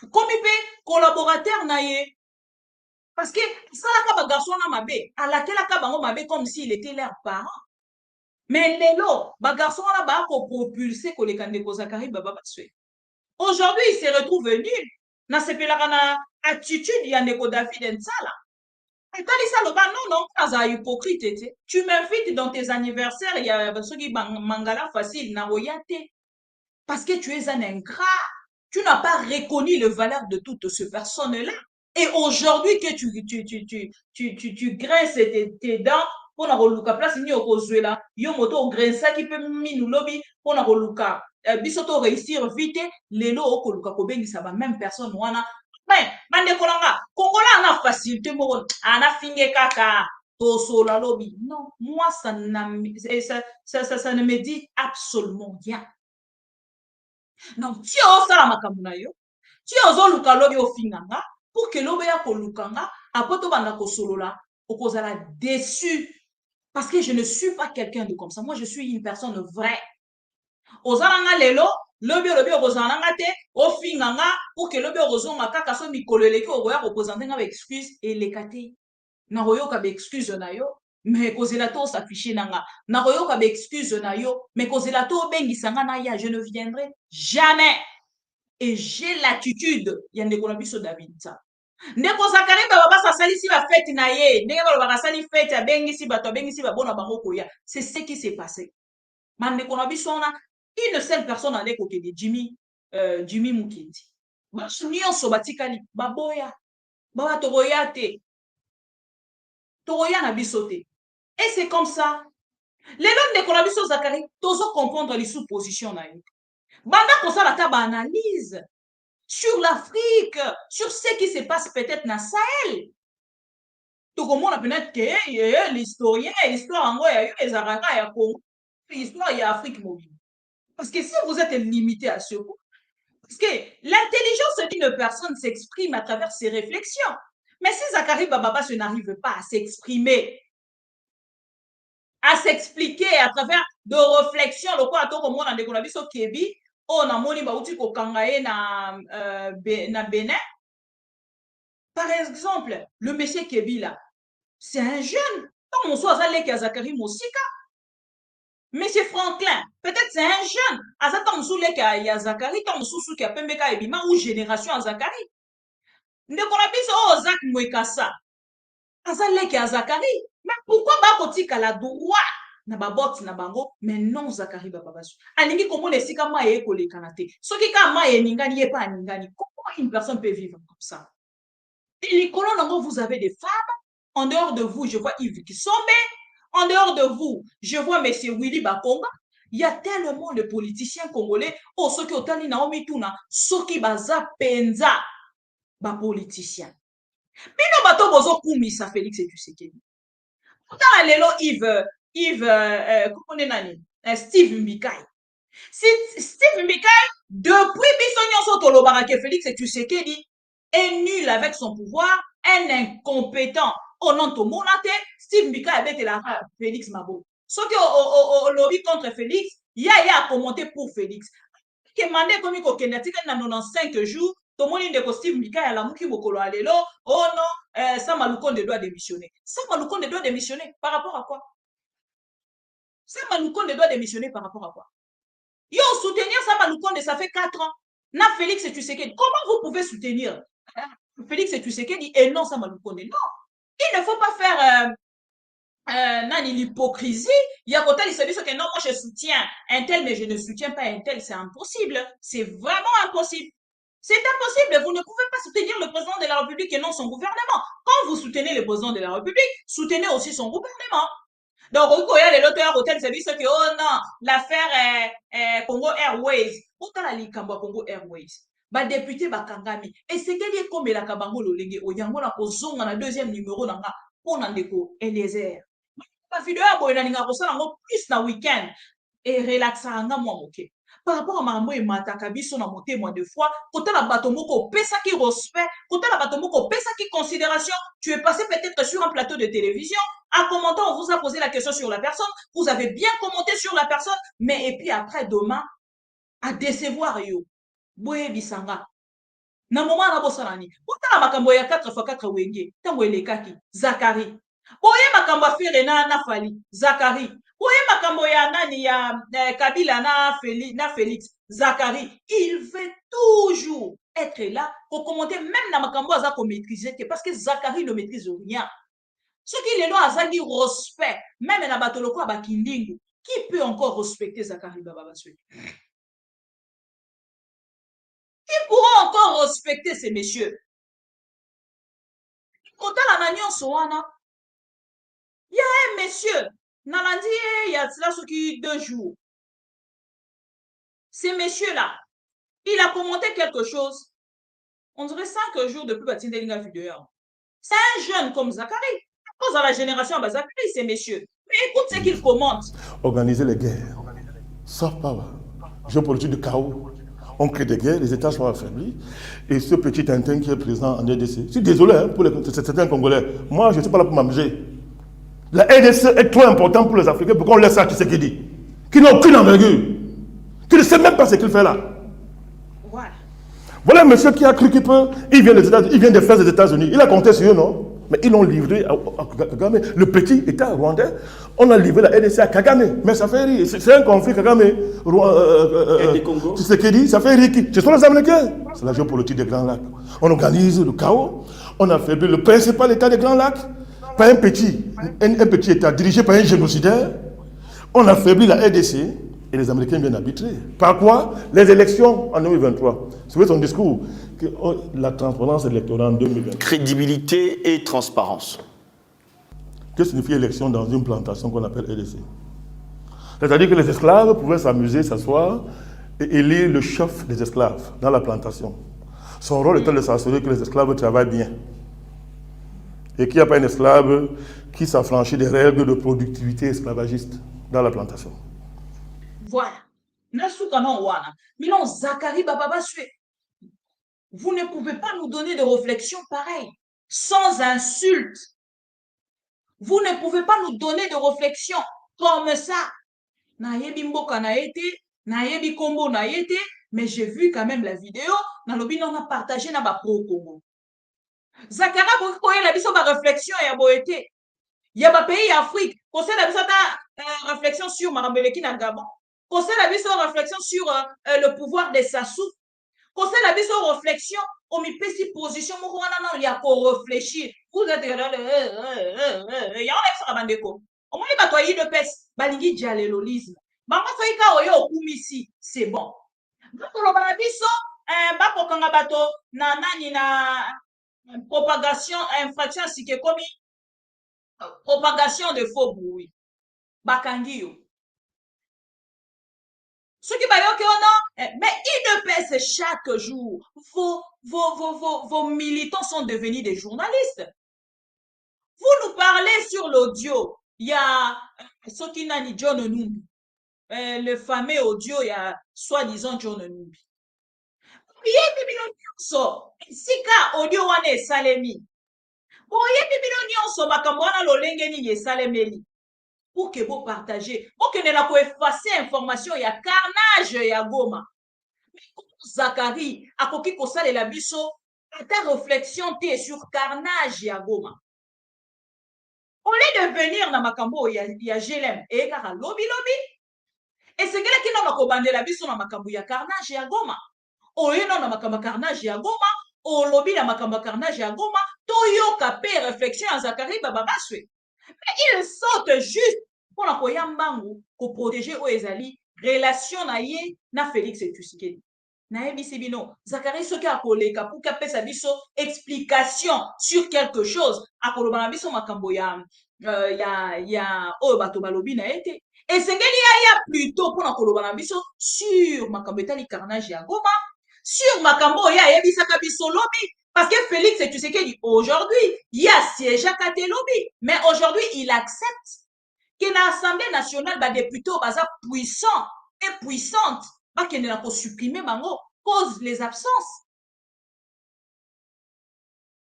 Comme il peut collaborateur naïe. Parce que ça la garçon na mabé, à laquelle la mabé comme s'il était leur parent. Mais Lelo, garçon là bas pour propulser que les candidats Zakari baba basue. Aujourd'hui, il se retrouve nul. Na sepelakana attitude ya ndeko David Nsala. Et quand il s'alloba non, pas hypocrite. Tu m'invites dans tes anniversaires, il y a ceux qui mangala facile na royate. Parce que tu es un ingrat. Tu n'as pas reconnu la valeur de toute ce personne-là. Et aujourd'hui que tu grinces tes dents, pour na place ni okozuela yo moto grinça qui peut minu lobby pour na koluka bisoto réussir vite lelo okoluka kobengisa ba même personne wana mais bande kolanga kongola na facilité mo ana finge kaka to sola lobby non moi ça ne me dit absolument rien. Donc ti o sala makambo na yo ti ozo luka lobby ofinganga pour que lobe ya kolukanga apoto banda ko solola okozala déçu. Parce que je ne suis pas quelqu'un de comme ça. Moi, je suis une personne vraie. Ozalanga lelo, lobi ozalanga te, ofinganga, pour que lobi ozonga kaka so mikoleleki ogoya représenter nga excuse et lekate. Na royo ka excuse na yo, mais kozela to s'afficher nanga. Na royo ka excuse na yo, mais kozela to bengisanga na ya, je ne viendrai jamais. Et j'ai l'attitude, yande kona biso David ça. Ndeko Zakari baba salisi ba fête na ye ndenge ba sali fête ya bengisi bato bengisi ba bona bango koya c'est ce qui s'est passé mande kona bisona une seule personne avec côté de Jimmy Mukendi basu nyonso batikali baboya baba tokoya te tokoya na biso te. Et c'est comme ça. Lelo ndeko na biso Zakari tozo comprendre les sous-positions na ye. Banda kosala ta ba analyse sur l'Afrique, sur ce qui se passe peut-être na Sahel. Tokomona peut-être que l'historien, l'histoire en gros ya yo ezaraka ya Congo, l'histoire ya Afrique mobile. Parce que si vous êtes limité à ce point, parce que l'intelligence d'une personne s'exprime à travers ses réflexions. Mais si Zakari Bababa n'arrive pas à s'exprimer, à s'expliquer à travers de réflexions, le quoi attend comme on a découvert sur Kébi, on a moni bauti ko kangaye na Bénin. Par exemple, le monsieur Kébi là, c'est un jeune. Tant on soit allé à Zakari Mosika. Monsieur Franklin, peut-être c'est un jeune. À ça, tant on à Zakari, tant on qui a Pembeka Ebima ou génération à Zakari. Ne connaît pas Zak Mouekassa. À ça, à Zakari. Mais pourquoi Bakotika la droit na babot na bango, mais non Zakari Bababasu. Alingi comment les sikama et les kanate. Ce qui kama et ningani et pas ningani. Comment une personne peut vivre comme ça? Et les colons, vous avez des femmes. En dehors de vous, je vois Yves Kisombe. En dehors de vous, je vois M. Willy Bakonga. Il y a tellement de politiciens congolais. Oh, ceux qui ont tani Naomi Tuna, ceux qui baza penza, ba politiciens. Bino bato bozo kumisa Félix et Tshisekedi. Pourtant, lelo comment on est nani? Steve Mbikai. Steve Mbikai, depuis Bissonyon Sotolo Barake Félix et Tshisekedi, est nul avec son pouvoir, un incompétent. Au nom de Monate, Steve Mbikai avait la Félix Mabo. Ce qui au lobby contre Félix, il y a commenté pour Félix. Qui est mandé comme il y a 95 jours, tout le monde dit que Steve Mbikai a la mouki mokolo alelo, oh non, ça Maloukonde doit démissionner. Ça Maloukonde doit démissionner par rapport à quoi? Ça Maloukonde doit démissionner par rapport à quoi? Yo soutenir ça Maloukonde, ça fait 4 ans. Na Félix et Tshisekedi, comment vous pouvez soutenir Félix et Tshisekedi et non ça Maloukonde? Non. Il ne faut pas faire l'hypocrisie. Il y a côté que non, moi je soutiens un tel, mais je ne soutiens pas un tel. C'est impossible. C'est vraiment impossible. C'est impossible. Vous ne pouvez pas soutenir le président de la République et non son gouvernement. Quand vous soutenez le président de la République, soutenez aussi son gouvernement. Donc, il y a l'auteur hôtel, c'est que, oh non, l'affaire Congo Airways. Pourtant, la Ligue Congo Airways. Ba député ba kangami et c'est qu'il est comme la kabango lolenge o yango na kozonga na deuxième numéro nanga pour ndeko Eliezer ba vidéo boy na ninga kosala ngo plus na week-end et relaxa nga moi moke par rapport à mambo et mataka biso na motema de fois kota la bato moko pesa ki respect kota la bato moko pesa ki considération. Tu es passé peut-être sur un plateau de télévision en commentant, on vous a posé la question sur la personne, vous avez bien commenté sur la personne, mais et puis après demain à décevoir yo boye bisanga na moment na bosalani potala makambo ya 4x4 wenge tango elekaki Zakari boye makambo afere na Fali Zakari boye makambo ya nani ya Kabila na Félix Zakari. Il veut toujours être là pour commenter même na makambo aza ko maîtriser parce que Zakari ne maîtrise rien. Ce qui est là azali respect même na batoloko ba kindingu. Qui peut encore respecter Zakari Bababaswe? Qui pourra encore respecter ces messieurs? Quand la nanion soana, il y a un monsieur, Nalandi, il y a cela ce qui 2 jours. Ces messieurs-là, il a commenté quelque chose. On dirait 5 jours depuis bâtir des lignes vidéo. C'est un jeune comme Zakari. À cause de la génération de Zakari, ces messieurs. Mais écoute ce qu'il commente. Organiser les guerres. Soft power. Géopolitique de chaos. On crée des guerres, les États sont affaiblis. Et ce petit Tintin qui est présent en RDC, je suis désolé hein, pour certains Congolais. Moi, je ne suis pas là pour m'amuser. La RDC est trop importante pour les Africains pour qu'on laisse ça à Tshisekedi, qui n'a aucune envergure, qui ne sait même pas ce qu'il fait là. Voilà. Voilà un monsieur qui a cru qu'il peut. Il vient des fesses des États-Unis. Il a compté sur eux, non? Mais ils l'ont livré à Kagame. Le petit État rwandais, on a livré la RDC à Kagame. Mais ça fait rire. C'est un conflit Kagame. Tshisekedi, ça fait rire. Ce sont les Américains. C'est la géopolitique des Grands Lacs. On organise le chaos. On a fait le principal État des Grands Lacs. Pas un petit État dirigé par un génocidaire. On a affaibli la RDC. Et les Américains viennent arbitrer. Par quoi? Les élections en 2023. C'est son discours. Que, la transparence électorale en 2023. Crédibilité et transparence. Que signifie élection dans une plantation qu'on appelle LDC? C'est-à-dire que les esclaves pouvaient s'amuser, s'asseoir et élire le chef des esclaves dans la plantation. Son rôle était de s'assurer que les esclaves travaillent bien. Et qu'il n'y a pas un esclave qui s'affranchit des règles de productivité esclavagiste dans la plantation. Voilà. Zacharie Bababa Sué. Vous ne pouvez pas nous donner de réflexion pareille, sans insulte. Vous ne pouvez pas nous donner de réflexion comme ça. Nayebi mboka na été, nayebi kombo na été, mais j'ai vu quand même la vidéo, nalobi on a partagé na ba pro Congo. Zakara ko la biso ba réflexion ya boete. Ya ba pays Afrique, conseil la biso ta réflexion sur Marambeleki na Gabon. Conseil la biso réflexion sur le pouvoir des Sassou. Conseil la biso réflexion au mi pesi position moko wana na ya ko réfléchir. Vous êtes là le ya on est bandeko. Au moins ba toyi de pes balingi dialelolisme. Ba ma soika oyo okumisi, c'est bon. Ba ko ba biso ba ko kanga bato na nani na propagation infraction sike komi propagation de faux bruit. Bakangi yo. Ceux qui baillent mais ils ne pèsent chaque jour. Vos militants sont devenus des journalistes. Vous nous parlez sur l'audio. Il y a ceux qui n'ont ni John Numbi. Le fameux audio, il y a soi-disant John Numbi. So, sika audio wane salemi. Boye bibilo nyonso makambo wana lolenge ni salemeli. Pour que vous partagez, pour que vous effacer information, il y a carnage, il y a goma. Mais Zacharie, à quoi qu'on sale la biso, ta réflexion t'es sur carnage, il y a goma. Au lieu de venir dans Makambo, il y a GLM, et car lobby. Et c'est quelqu'un qui n'a pas bandé la biso dans Makambo, il y a carnage, il y a goma. Au lieu dans Makambo carnage, il y a goma. Au lobby dans Makambo carnage, il y a goma. Toyo kapé réflexion à Zacharie, bababaswe. Mais ils sortent juste pour la koyambangu pour protéger Oezali relation na ye na Félix Tshisekedi. Na ebisibino Zacharie soki akoleka pour kapé sa biso explication sur quelque chose akoloba na biso makambo ya bato balobi na ete et sengeli ya plutôt pour akoloba na biso sur makambo etali carnage ya Goma sur makambo ya yebisaka biso lobi. Parce que Félix Tshisekedi, aujourd'hui, il y a siège à Katelobi. Mais aujourd'hui, il accepte que l'Assemblée nationale, les députés, puissants et puissantes, qu'il n'a pas supprimé, cause les absences.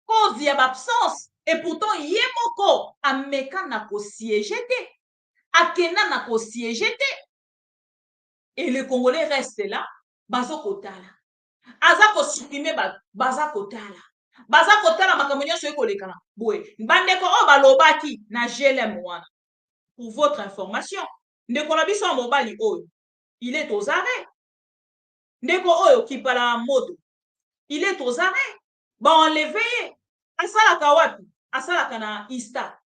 Cause y a absence. Et pourtant, il y a moko, Ameka n'a pas siégé, Akena n'a pas siégé. Et les Congolais restent là, bazo kotala. Aza ko supprimer baza kotala. Baza kotala makambo nyonso ekolekana. Boye, bandeko o balobaki na GLM wana. Pour votre information, ndeko na biso mobali oyo, il est aux arrêts. Ndeko oyo ki pala moto, il est aux arrêts. Ba enlevé. Asalaka wapi? Asalaka na Ista.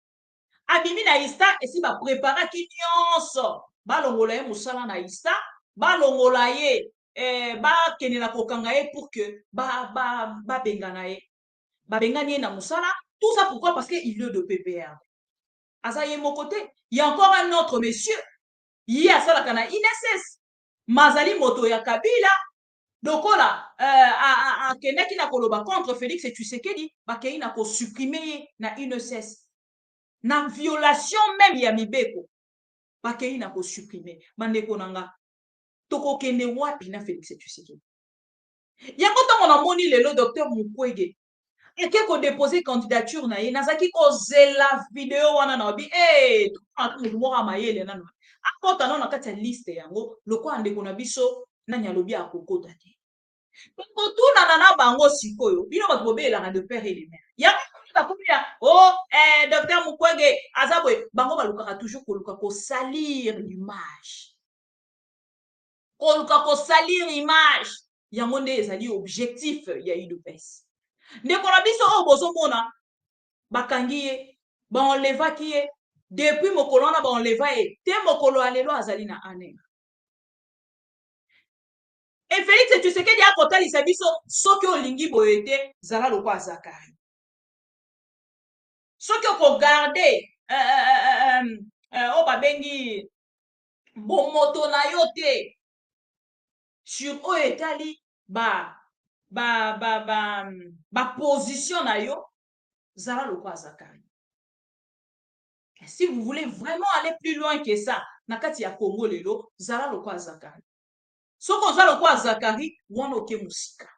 Abimi na Ista esi ba prépara ki nyonso. Ba longola ye musala na Ista, ba longola ye ba kenela kokanga ye pour que ba bengana ye ba bengani na musala. Tout ça pourquoi? Parce qu'il est de PPR. Azaye mon côté, il y a encore un autre monsieur, il y a ça la INSS Mazali moto ya Kabila dokola a kenaki na koloba contre Félix et Tshisekedi ba kei na ko supprimer na INSS na violation même ya mibeko ba kei na ko supprimer bandeko nanga toko kende wapi na Félix et Tshisekedi. Yango tango na moni lelo docteur Mukwege eke ko déposer candidature na ye nazaki ko zela vidéo wana na bi mwa mayele nano akota non na kati ya liste yango loko andeko na biso nani alobi akokota te. Tuna na bango sikoyo bino bato bobelaka de père et de mère yango bakomia docteur Mukwege azabwe bango balukaka toujours koluka ko salir l'image. Koluka ko salir image yango nde ezali objectif ya UDPS. Ndeko na biso o bozomona bakangi ye ba enlevaki ye depuis mokolo na ba enleva ye te mokolo alelo azali na aner. Et Félix Tshisekedi akotalisa biso soki olingi boye te zala lokwa Zakari. Soki okogarde o babengi bomoto na yo te sur oyo etali position na yo zala lokwa Zakari. Si vous voulez vraiment aller plus loin que ça, nakati ya Congo lelo, zala lokwa Zakari. Soko zala lokwa Zakari, wana oke musika.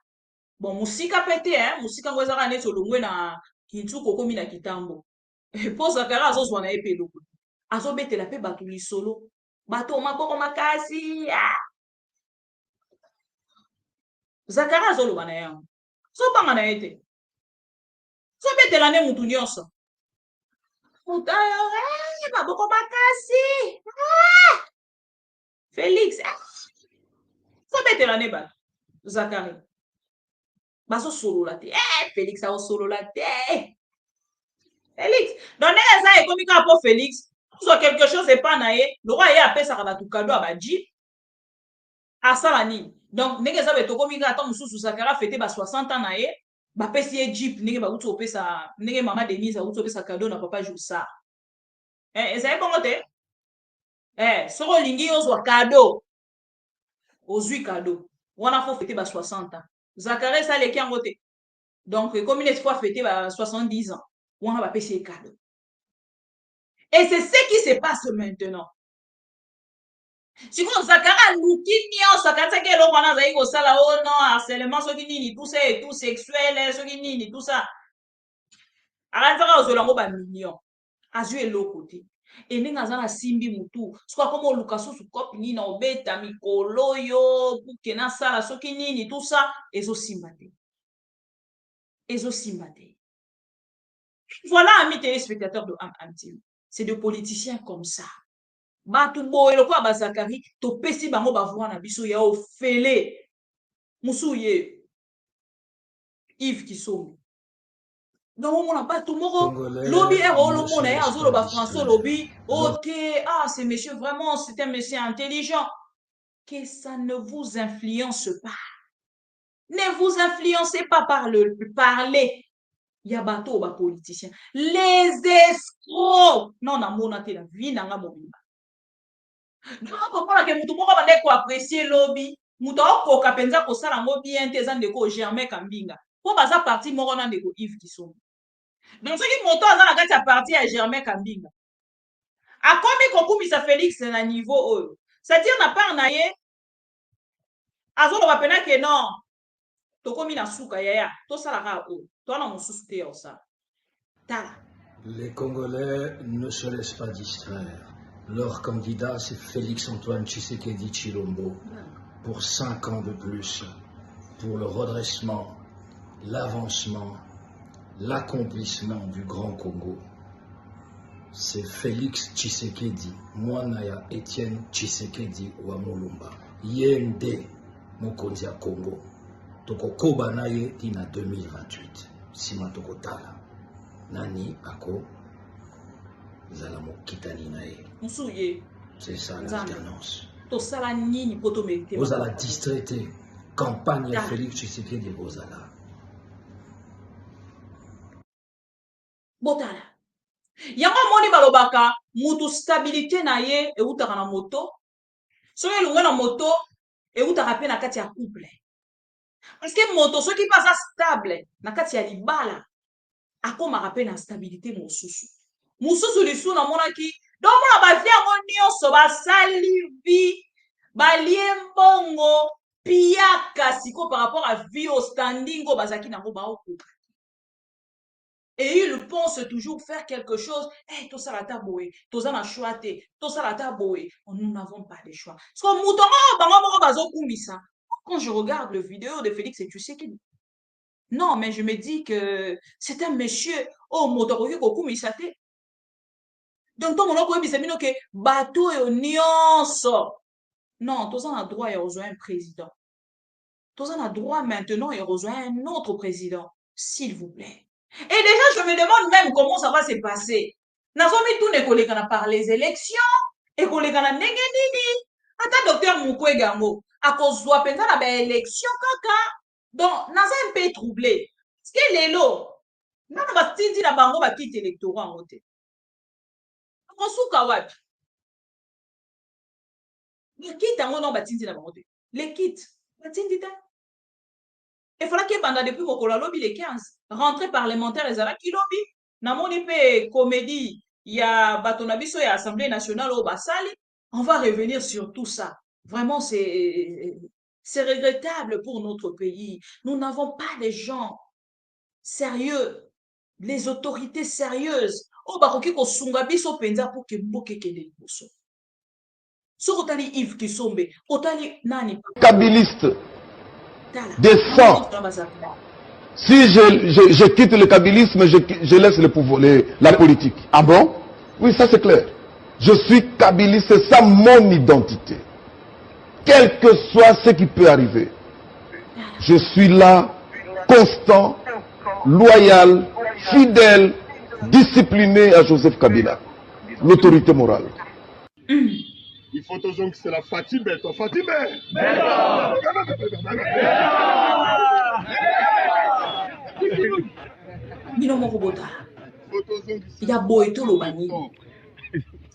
Bon, musika pete, musika ngo ezaka neti olongwe na Kintuko komi na Kitambo. Po Zakari azozwa na ye pe eloko. Azobetela pe bato lisolo. Bato maboko makasi. Zakari azoloba na yango. So banga na ye te. So betela ne mutu nyonso. Maboko makasi. Félix. So betela ne bato. Zakari. Baso solola te. Félix a solola te. Félix. Donc, ça est comme il pour Félix. Soit quelque chose n'est pas naé. Le roi est appelé ça va tout cadeau à Badji. À Salani. Donc, n'est-ce pas comme il a tant sous Sakara fêté 60 ans naé. Ba pesi Jeep n'est pas outo pesa. N'est maman Denise a outo pesa cadeau na papa joue ça. Et ça est bon te. Soro lingi ozwa cadeau. Ozui cadeau. On a fait fêter 60 ans. Zakare ça les qui en côté. Donc, comme il est fois fêté 70 ans. On a pas payé cadeau. Et c'est ce qui se passe maintenant. Si vous Zakara Lukinio, Sakata Kelo, Wanazaïko Sala, oh non, harcèlement, ce qui nini, tout ça et tout sexuel, ce qui nini, tout ça. Aranzara Ozolango ba million. Azu et l'autre côté. Et n'est pas simbi mutu. Soit comme Lukasu su kop nina obeta mikolo yo, bukena sala, ce qui nini, tout ça, ezo simbate. Ezo simbate. Voilà, amis téléspectateurs de Am-Am-Tim. C'est des politiciens comme ça. Batu boye lokwa bazakari to pesi bango bavwa na biso ya ofele musuye Yves Kisombo. Donc on a pas tout moko lobby ero lo mona ya azolo ba français lobby OK ce monsieur vraiment c'est un monsieur intelligent que ça ne vous influence pas. Ne vous influencez pas par le parler. Ya bato ba politiciens les escrocs non na mona te la vie na nga mobimba. Donc, comprendre que mutu moko bande ko apprécier lobby, mutu okoka penza ko sala ngo bien te zande ko Germain Kambinga. Po baza parti moko na ndeko Yves Kisombo. Donc ce qui moto aza na kati ya parti ya Germain Kambinga. Akomi ko kumisa Félix na niveau oyo. C'est-à-dire na part na ye azolo ba pena ke non. Tokomi na suka yaya, to sala ka o. To na mususu te yo sa. Tala. Les Congolais ne se laissent pas distraire. Leur candidat, c'est Félix-Antoine Tshisekedi Tshilombo, pour 5 ans de plus, pour le redressement, l'avancement, l'accomplissement du Grand Congo. C'est Félix Tshisekedi, Mwanaya Etienne Tshisekedi Wamulumba, Yende Mokonzia Congo, Toko Koba Naye Tina 2028, Sima Toko Tala, Nani Ako, Zalamo Kitani Naye. C'est ça l'alternance. Vous allez distraiter. Campagne à Félix Tshisekedi Bozala. Botala. Yango moni balobaka mutu stabilité na ye e utaka na moto. Soki elunga na moto e utaka pe na kati ya couple. Parce que moto soki pas stable na kati ya libala akomaka pe na stabilité mosusu. Mususu lisu na monaki donc mona ba vie yango nyonso basali vie balie mbongo piaka siko par rapport à vie au standing au bazaki nango baokuka. Et il pense toujours faire quelque chose. Hey, tout ça la taboué, tout ça la choité, tout ça la taboué. Nous n'avons pas de choix. Quand je regarde le vidéo de Félix et tu sais qu'il non, mais je me dis que c'est un monsieur. Oh, motorogé koku misate. Donc, ton monoko ebisemino que bateau et nyonso. Non, tous on a droit à rejoindre un président. Tous on a droit maintenant à rejoindre un autre président, s'il vous plaît. Et déjà, je me demande même comment ça va se passer. Nazomi tout ne kolekana par les élections et kolekana nengenini. Ata docteur Mukwege yango akozwa penza na baélection kaka. Donc naza un peu troublé. Parce que lelo nano batindi na bango bakite électoraux yango te. Akosuka wapi? Bakite yango non batindi na bango te. Les kits batindi te. Il fallait que pendant depuis mokolo alobi le 15 rentrée parlementaire ezalaki lobi namoni mpe comédie ya bato na biso ya Assemblée nationale au basali. On va revenir sur tout ça. Vraiment, c'est regrettable pour notre pays. Nous n'avons pas les gens sérieux, les autorités sérieuses. Oh, bakoki ko sunga biso penza pour que mboke kende liboso. So kotali Yves Kisombe, kotali nani? Kabiliste des sangs. Si je quitte le kabilisme, je laisse le pouvoir, la politique. Ah bon? Oui, ça c'est clair. Je suis kabiliste, c'est ça mon identité. Quel que soit ce qui peut arriver. Je suis là, constant, loyal, fidèle, discipliné à Joseph Kabila. L'autorité morale. Il faut toujours que c'est la Fatime, toi Fatime. Bino moko bota. Ya boy to lobani.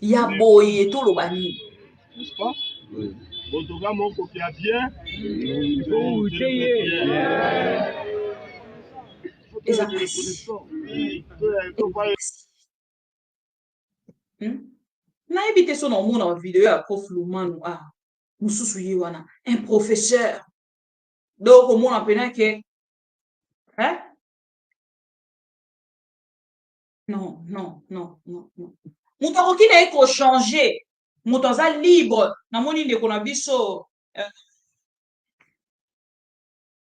Ya boy to lobani. N'est-ce pas? Oui. Botoga moko qui a bien. Nayebi te so na omona ba video ya prof Lumanu mususu ye wana un professeur. Donc omona pena ke non. Moto akoki na ye ko changer. Moto aza libre. Namoni ndeko na biso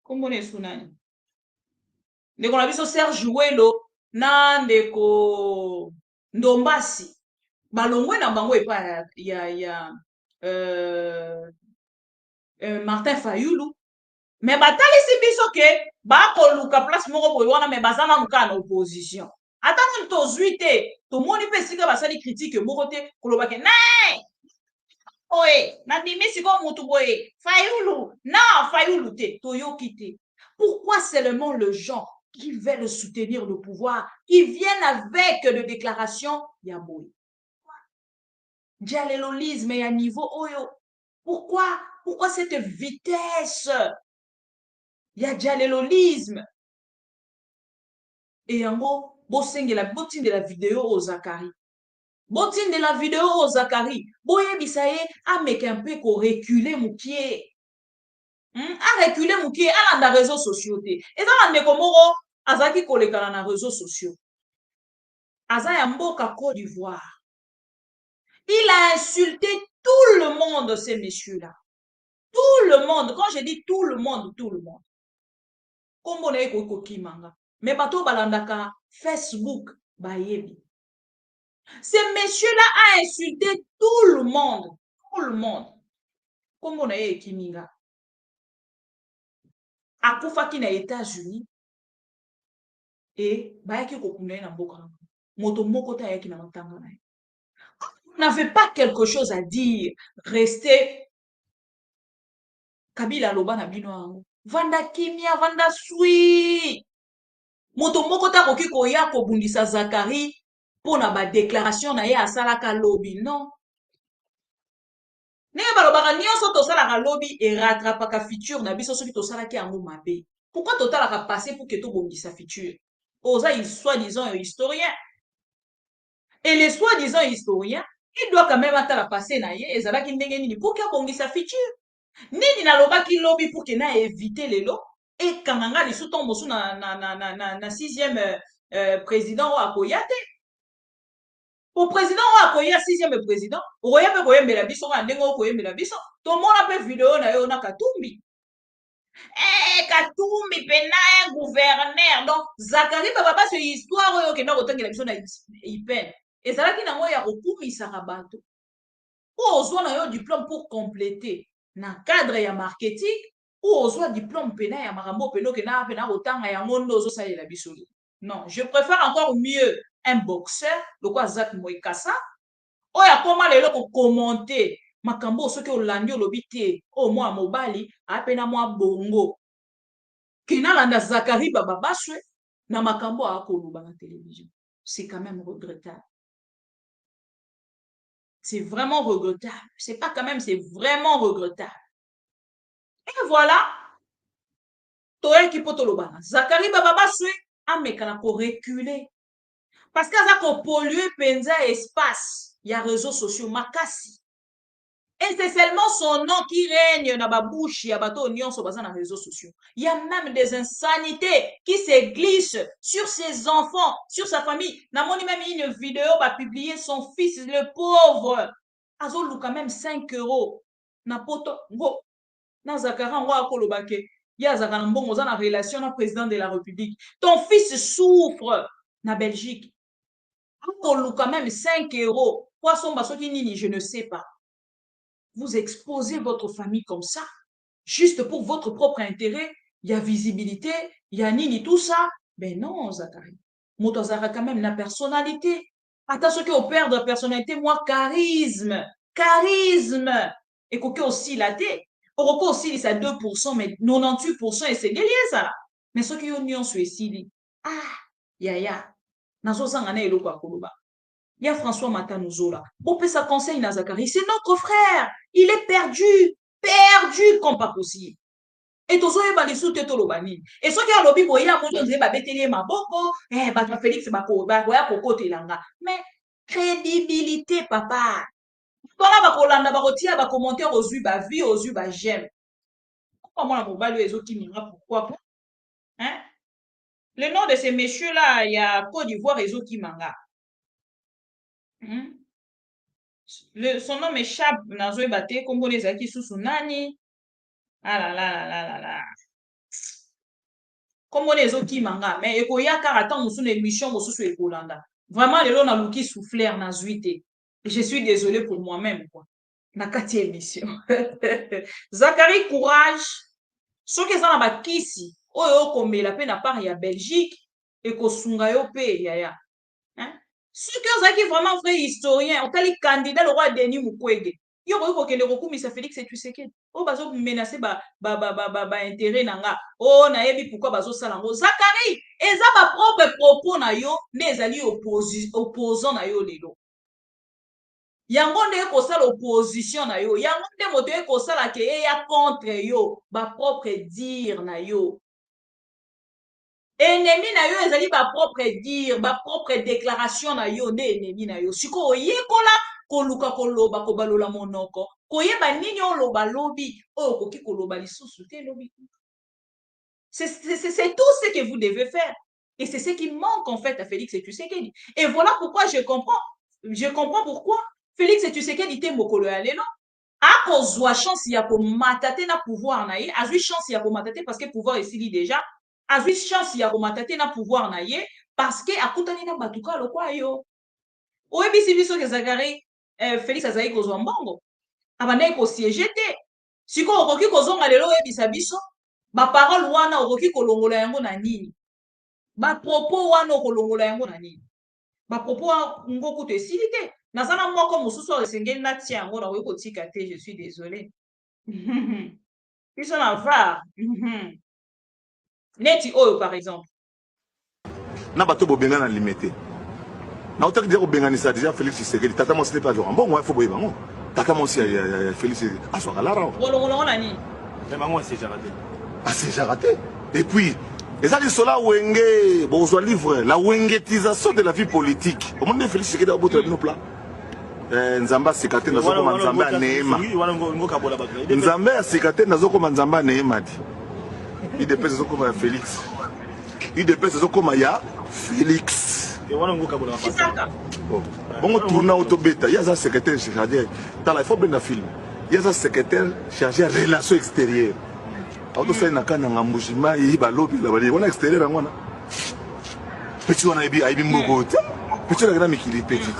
kombo na esu nani? Ndeko na biso Serge Welo na ndeko Ndombasi balongwe na bango epa ya Martin Fayulu. Mais batalisi biso ke bakoluka place moko boye wana me baza nanu kaka na opposition. Ata nini tozwi te tomoni mpe esika basali critique moko te kolobake ne oye nandimi sikoyo mutu boye Fayulu non Fayulu te toyoki te. Pourquoi seulement le gens qui veulent soutenir le pouvoir qui viennent avec des déclarations ya boye dialelolisme ya niveau oyo? Pourquoi cette vitesse ya dialelolisme? Et yango botindela vidéo au Zakari. Botindela vidéo au Zakari. Boyebisa ye ameke un peu ko reculer mukie. A reculer mukie alanda réseaux sociaux te. Eza ndeko moko azaki kolekana na réseaux sociaux. Aza ya mboka Côte d'Ivoire. Il a insulté tout le monde, ces messieurs-là. Tout le monde. Quand je dis tout le monde. Kombo na eko kokimanga. Mais bato balandaka Facebook bayebi. Ce monsieur-là a insulté tout le monde. Tout le monde. Kombo na ye kiminga. Akufaki na États-Unis. Et bayaki kokunda na mboka. Moto moko ta yaki na matanga na ye. N'avait pas quelque chose à dire. Restez. Kabila loba na bino yango. Vanda kimia, vanda sui. Moto moko ta koki koya kobundisa Zakari pona ba déclaration na ye asalaka lobby, non. Neye balobaka nyonso tosalaka lobby et rattrapaka futur na biso soki tosalaki yango mabe. Pourquoi totalaka passé pour que tobongisa futur? Oza soi-disant historien. Et les soi-disant historiens, il doit quand même atala passé na ye ezalaki ndenge nini pour que bongisa futur. Nini nalobaki lobby pour que na éviter lelo et kananga lisu tombo su na sixième président akoya te. Au président akoya sixième président, oya pe koyembela biso ka ndenge okoyembela biso. Tomona pe vidéo na yo na Katumbi. Katumbi pena un gouverneur. Donc Zakari baba ce histoire oyo kenda kotangela biso na IPN. Ezalaki nango ya kokumisaka bato. Ou ozwa na yo diplôme pour compléter na cadre ya marketing ou ozwa diplôme pena ya makambo peno ke na pena kotanga yango ndo ozosalela biso. Non, je préfère encore mieux un boxeur, le quoi Zak Moïkassa, oya koma lelo ko commenter makambo soki olandi olobi te o mwa mobali apena mwa bongo kinalanda Zakari Baba Baswe na makambo akoloba na télévision. C'est quand même regrettable. C'est vraiment regrettable. C'est pas quand même, c'est vraiment regrettable. Et voilà. Toye ki potoloba. Zakari Baba Baswe amekana ko reculer. Parce que ça ko polluer penza espace. Il y a réseaux sociaux makasi. Et c'est seulement son nom qui règne dans ma bouche, il y a bateau union sur les réseaux sociaux. Il y a même des insanités qui se glissent sur ses enfants, sur sa famille. N'a mon même une vidéo va publier son fils, le pauvre. Azol quand même 5 €. Na poto ngo na Zakara ngo akolobake. Ya Zakara mbongo za na relation na président de la République. Ton fils souffre na Belgique. Akolu quand même 5 €. Poisson basoki nini, je ne sais pas. Vous exposez votre famille comme ça, juste pour votre propre intérêt. Il y a visibilité, il y a nini, tout ça. Mais non, Zakari. Motozara quand même la personnalité. Attention qu'on perd de personnalité, moi, charisme. Charisme. Et qu'on aussi la tête. On aussi ça 2%, mais 98% et c'est délié ça. Mais ce qui est union suicide. Ah, ya. Nazo sangana elo kwa koloba. Il y a François Matanozola. Bon, peut ça conseille na Zakari. C'est notre frère. Il est perdu. Perdu comme pas possible. Et tout ça, il va les soutenir tout le bani. Et ce qui a lobby pour il a montré que Babeteli Maboko, Batra Félix Bako, Bakoya Koko Telanga. Mais crédibilité, papa. Voilà, Bakolanda, Bakotia, Bakommentaire aux yeux, vie aux yeux, j'aime. Comment la mobile les autres qui m'ira pourquoi? Hein? Le nom de ces messieurs-là, il y a Côte d'Ivoire et autres qui manga. Son nom est Chab Nazoé Bate, Congolais Zaki Susunani. Ah là là là là là. Congolais Zoki Manga. Mais Eko Yaka attend mon émission, mon sous Ekolanda. Vraiment, les lots n'a qui soufflèrent na zuité. Je suis désolée pour moi-même, quoi. Na 4e émission. Zakari, courage. Ce qui est dans la kisi, oyo comme la peine à part, il y a Belgique, et ko sungayo pe, yaya. Hein? Ceux qui sont vraiment vrais historiens, on t'a les candidats, le roi Denis Mukwege. Yo ko ke le recours Mr Félix et tu sais que oh bazo menacer ba intérêt nanga. Oh na yebi pourquoi bazo salango. Zakari, eza ba propre propos na yo, les alliés opposants na yo lelo. Yango nde ko sala opposition na yo, yango nde moto ko sala ke ya contre yo, ba propre dire na yo. Ennemi na yo ezali ba propre dire, ba propre déclaration na yo nde ennemi na yo. Siko yekola koluka koloba ko balola monoko. Koyeba nini oloba lobi, o koki koloba lisusu te lobi. C'est tout ce que vous devez faire. Et c'est ce qui manque en fait à Félix et Tshisekedi. Et voilà pourquoi je comprends pourquoi Félix et Tshisekedi te mokolo ya lelo. A kozwa chance ya ko matate na pouvoir na ye, azui chance ya ko matate parce que pouvoir esili déjà. Azui chance ya ko matate na pouvoir na ye parce que akutani na batuka lokwa yo. Oyebi si biso ke Zakari Félix azali kozwa mbongo. Abandai ko siéger te. Siko okoki kozonga lelo oyebisa biso, ba parole wana okoki kolongola yango na nini? Ba propos wana okolongola yango na nini? Ba propos ngoku te esili te. Nazana moko mosusu esengeli na tia yango na oyo kotika te, je suis désolé. Biso na va. Neti oyo par exemple. Na bato bobenga na limité. Na otaki dire obenganisa déjà Félix Tshisekedi, tata mo c'était pas genre bon moi faut boyeba ngo. Tata mo si Félix aswaka la ra. Bolongola na nini? Mais moi c'est déjà raté. Ah c'est déjà raté. Et puis et ça dit cela wenge bonjour livre la wengetisation de la vie politique. Au monde Félix Tshisekedi a botre nos plans. Nzamba sikate nazo ko nzamba neema. Nzamba sikate nazo ko nzamba neema di. Il dépêche nazo ko Félix. Il dépêche nazo ko ya Félix. Bon, tourna autobeta, il y a un secrétaire chargé. Dans la forme d'un film, il y a un secrétaire chargé de relations extérieures. Auto fait un can en embouchement, il va l'autre, il va extérieur. Petit, on a bien aimé mon petit, on a mis qui est petit.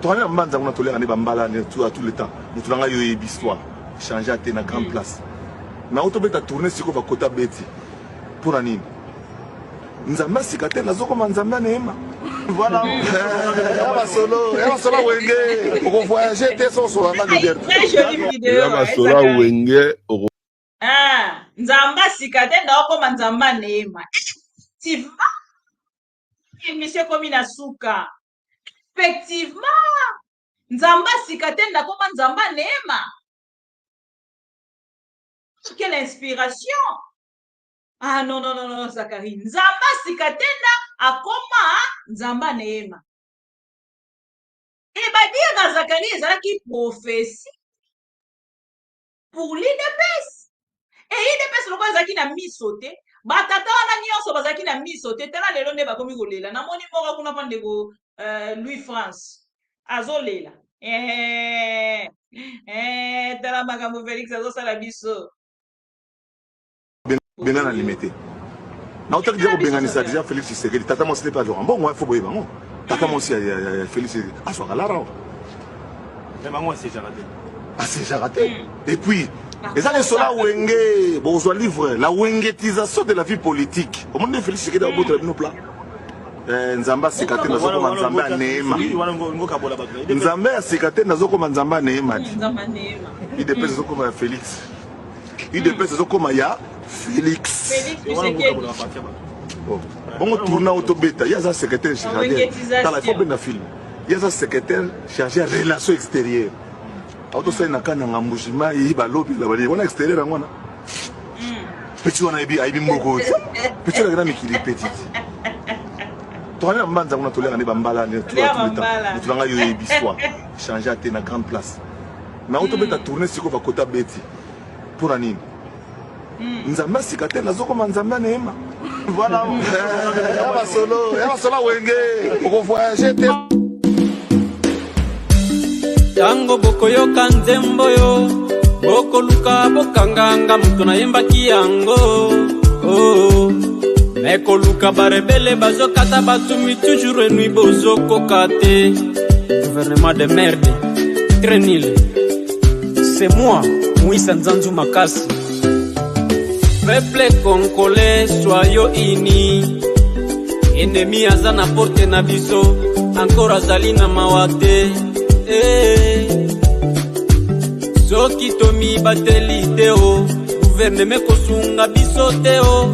Toi, on a un on a toléré Bambala à tout le temps. Nous avons eu une histoire, changer à la grande place. Mais autobeta tourné sur le côté bêti. Pour un Nzamba sikate nazo ko nzamba neema. Voilà. Solo Wenge. On voyager tes sons sur la liberté. Très jolie vidéo. Solo Wenge. Ah, Nzamba sikate ndako Nzamba neema. Effectivement. Monsieur Komina Souka. Effectivement. Nzamba sikate ndako Nzamba neema. Quelle inspiration. Ah non, Zachary. Nzamba sikatenda akoma Nzamba neema. Et dire Zachary ezalaki prophétie pour l'IDPS. Et l'IDPS loko ezalaki na misote. Batata wana nyonso bazalaki na misote. Tala lelo nde bakomi kolela. Na moni moko kuna pa ndeko Louis France. Azolela. Tala makambo Félix azosala biso. Benana limité. Na autant dire Benani ça déjà Félix Tshisekedi tata moi c'était pas Laurent. Bon moi il faut boyer bango. Tata moi aussi Félix ah soit là. Mais moi c'est déjà raté. Ah c'est déjà raté. Et puis et ça les sola Wenge bon soit livre la wengetisation de la vie politique. Au monde de Félix Tshisekedi a botre nos plans. Nzamba sikate nazoko Nzamba neema. Nzamba sikate nazoko Nzamba neema. Nzamba neema. Il dépêche zoko ma Félix. Il dépêche zoko ma ya Félix. Bon, tourne au bêta. Il y a un secrétaire chargé. Dans la forme d'un film. Il y a un secrétaire chargé de relations extérieures. Auto ça n'a qu'un engagement. Il va l'objet là-bas. On a extérieur en petit on a ibi moko. Petit la grande qui est petite. Toi on a manza on a toléré les bambala ne tout le temps. Tu vas y biswa. Changer à tes na grande place. Mais auto bêta tourner sur quoi va côté bêti. Pour anine. Nzamba sikate nazoko Nzamba neema. Voilà. Solo Wenge. On voyager tes Tango bokoyo kanzembo yo. Boko luka bokanganga mutu na yemba kiyango. Oh. Meko luka barebele bazokata batumi toujours et nuit bozoko kate. Gouvernement de merde. Très nul. C'est moi, Moïse Nzanzu Makasi. Peuple congolais, soyons unis. Ennemi aza na porte na biso, encore azali na mawate. Soki tomi bateli teo, gouvernement kosunga biso teo,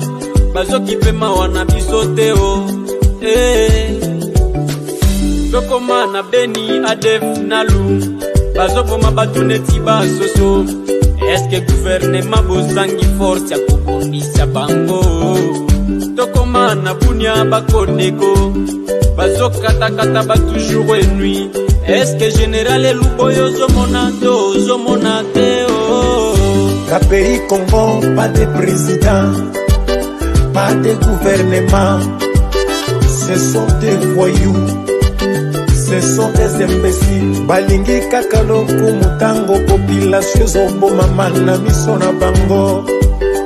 bazoki pe mawana biso teo. Tokoma na Beni Adef Nalu, bazoboma batoneti basoso. Est-ce que gouvernement bozangi force ya kobondisa bango? Tokoma na Bunia bakoneko, bazokatakata ba toujours et nuit. Est-ce que général Luboyo zomona teo? La pays Congo, pas de président, pas de gouvernement. Ce sont des voyous, ce sont des imbéciles. Balingi kakalo kumutango population zombo mamana misona bango.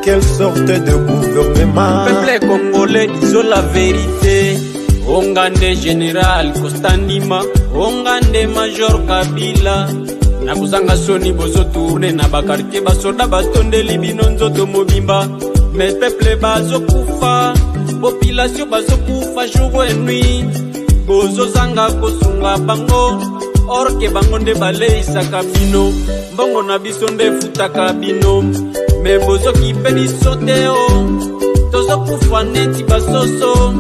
Quelle sorte de gouvernement? Peuple congolais, disons la vérité. Ongande général Kostandima, ongande major Kabila. Na kuzanga soni bozo tourne na bakartie basoda batonde libino nzoto mobimba. Mais peuple bazo kufa, population bazo kufa jour et nuit. Bozo zanga kosunga bango, orke bango nde baleisa kabino. Mbongo na biso nde futa kabino. Mais bozo kipe bisoteo, tozo kufa neti basoso.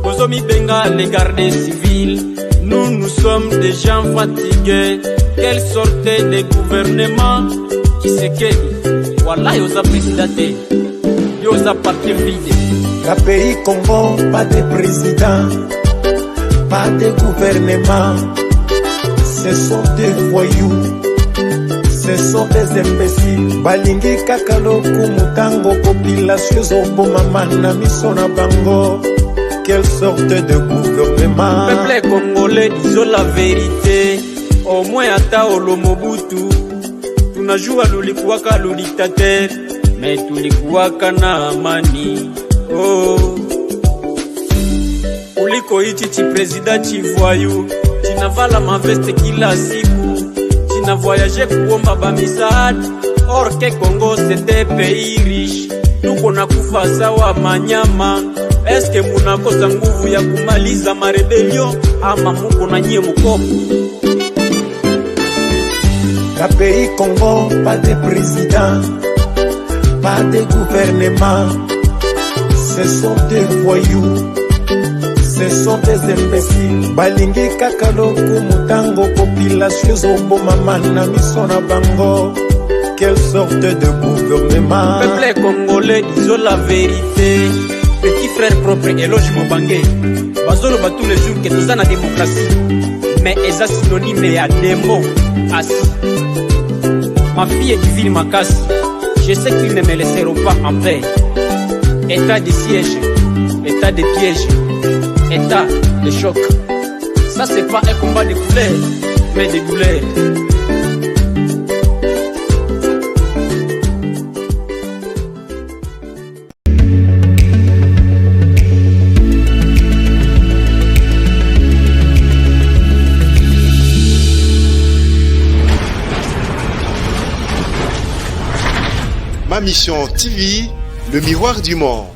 Bozo mi benga les gardes civils. Nous sommes des gens fatigués. Quelle sorte de gouvernement qui se quête? Voilà yosa présidente, yosa parti vide. La pays Congo, pas de président, pas de gouvernement. Ce sont des voyous, ce sont des imbéciles. Balingi kakalo kumutango population zombo mamana misona bango. Quelle sorte de gouvernement? Peuple congolais, disons la vérité. Au moins ata olomobutu tunajua lulikuwaka dictateur, mais tulikuwaka na amani. Oh, uliko hichi chi president chivoyu chinavala maveste kila siku, china voyager kuomba ba misaada. Or que Congo c'était pays riche, tuko na kufa sawa manyama. Eske munakosa nguvu ya kumaliza marebelio ama muko na nyie mkopo? La pays Congo, pas de président, pas de gouvernement. Ce sont des voyous, ce sont des imbéciles. Balingi kakaloku mutango population zobo mama na miso na bango. Quelle sorte de gouvernement? Peuple congolais, disons la vérité. Petit frère propre éloge Mobangé. Bazolo ba tous les jours que nous avons la démocratie. Mais eza synonyme ya démon assis. Ma fille est divine Makassi. Je sais qu'ils ne me laisseront pas en paix. État de siège, état de piège, état de choc. Ça c'est pas un combat de couleurs, mais de douleurs. Ma mission TV, le miroir du monde.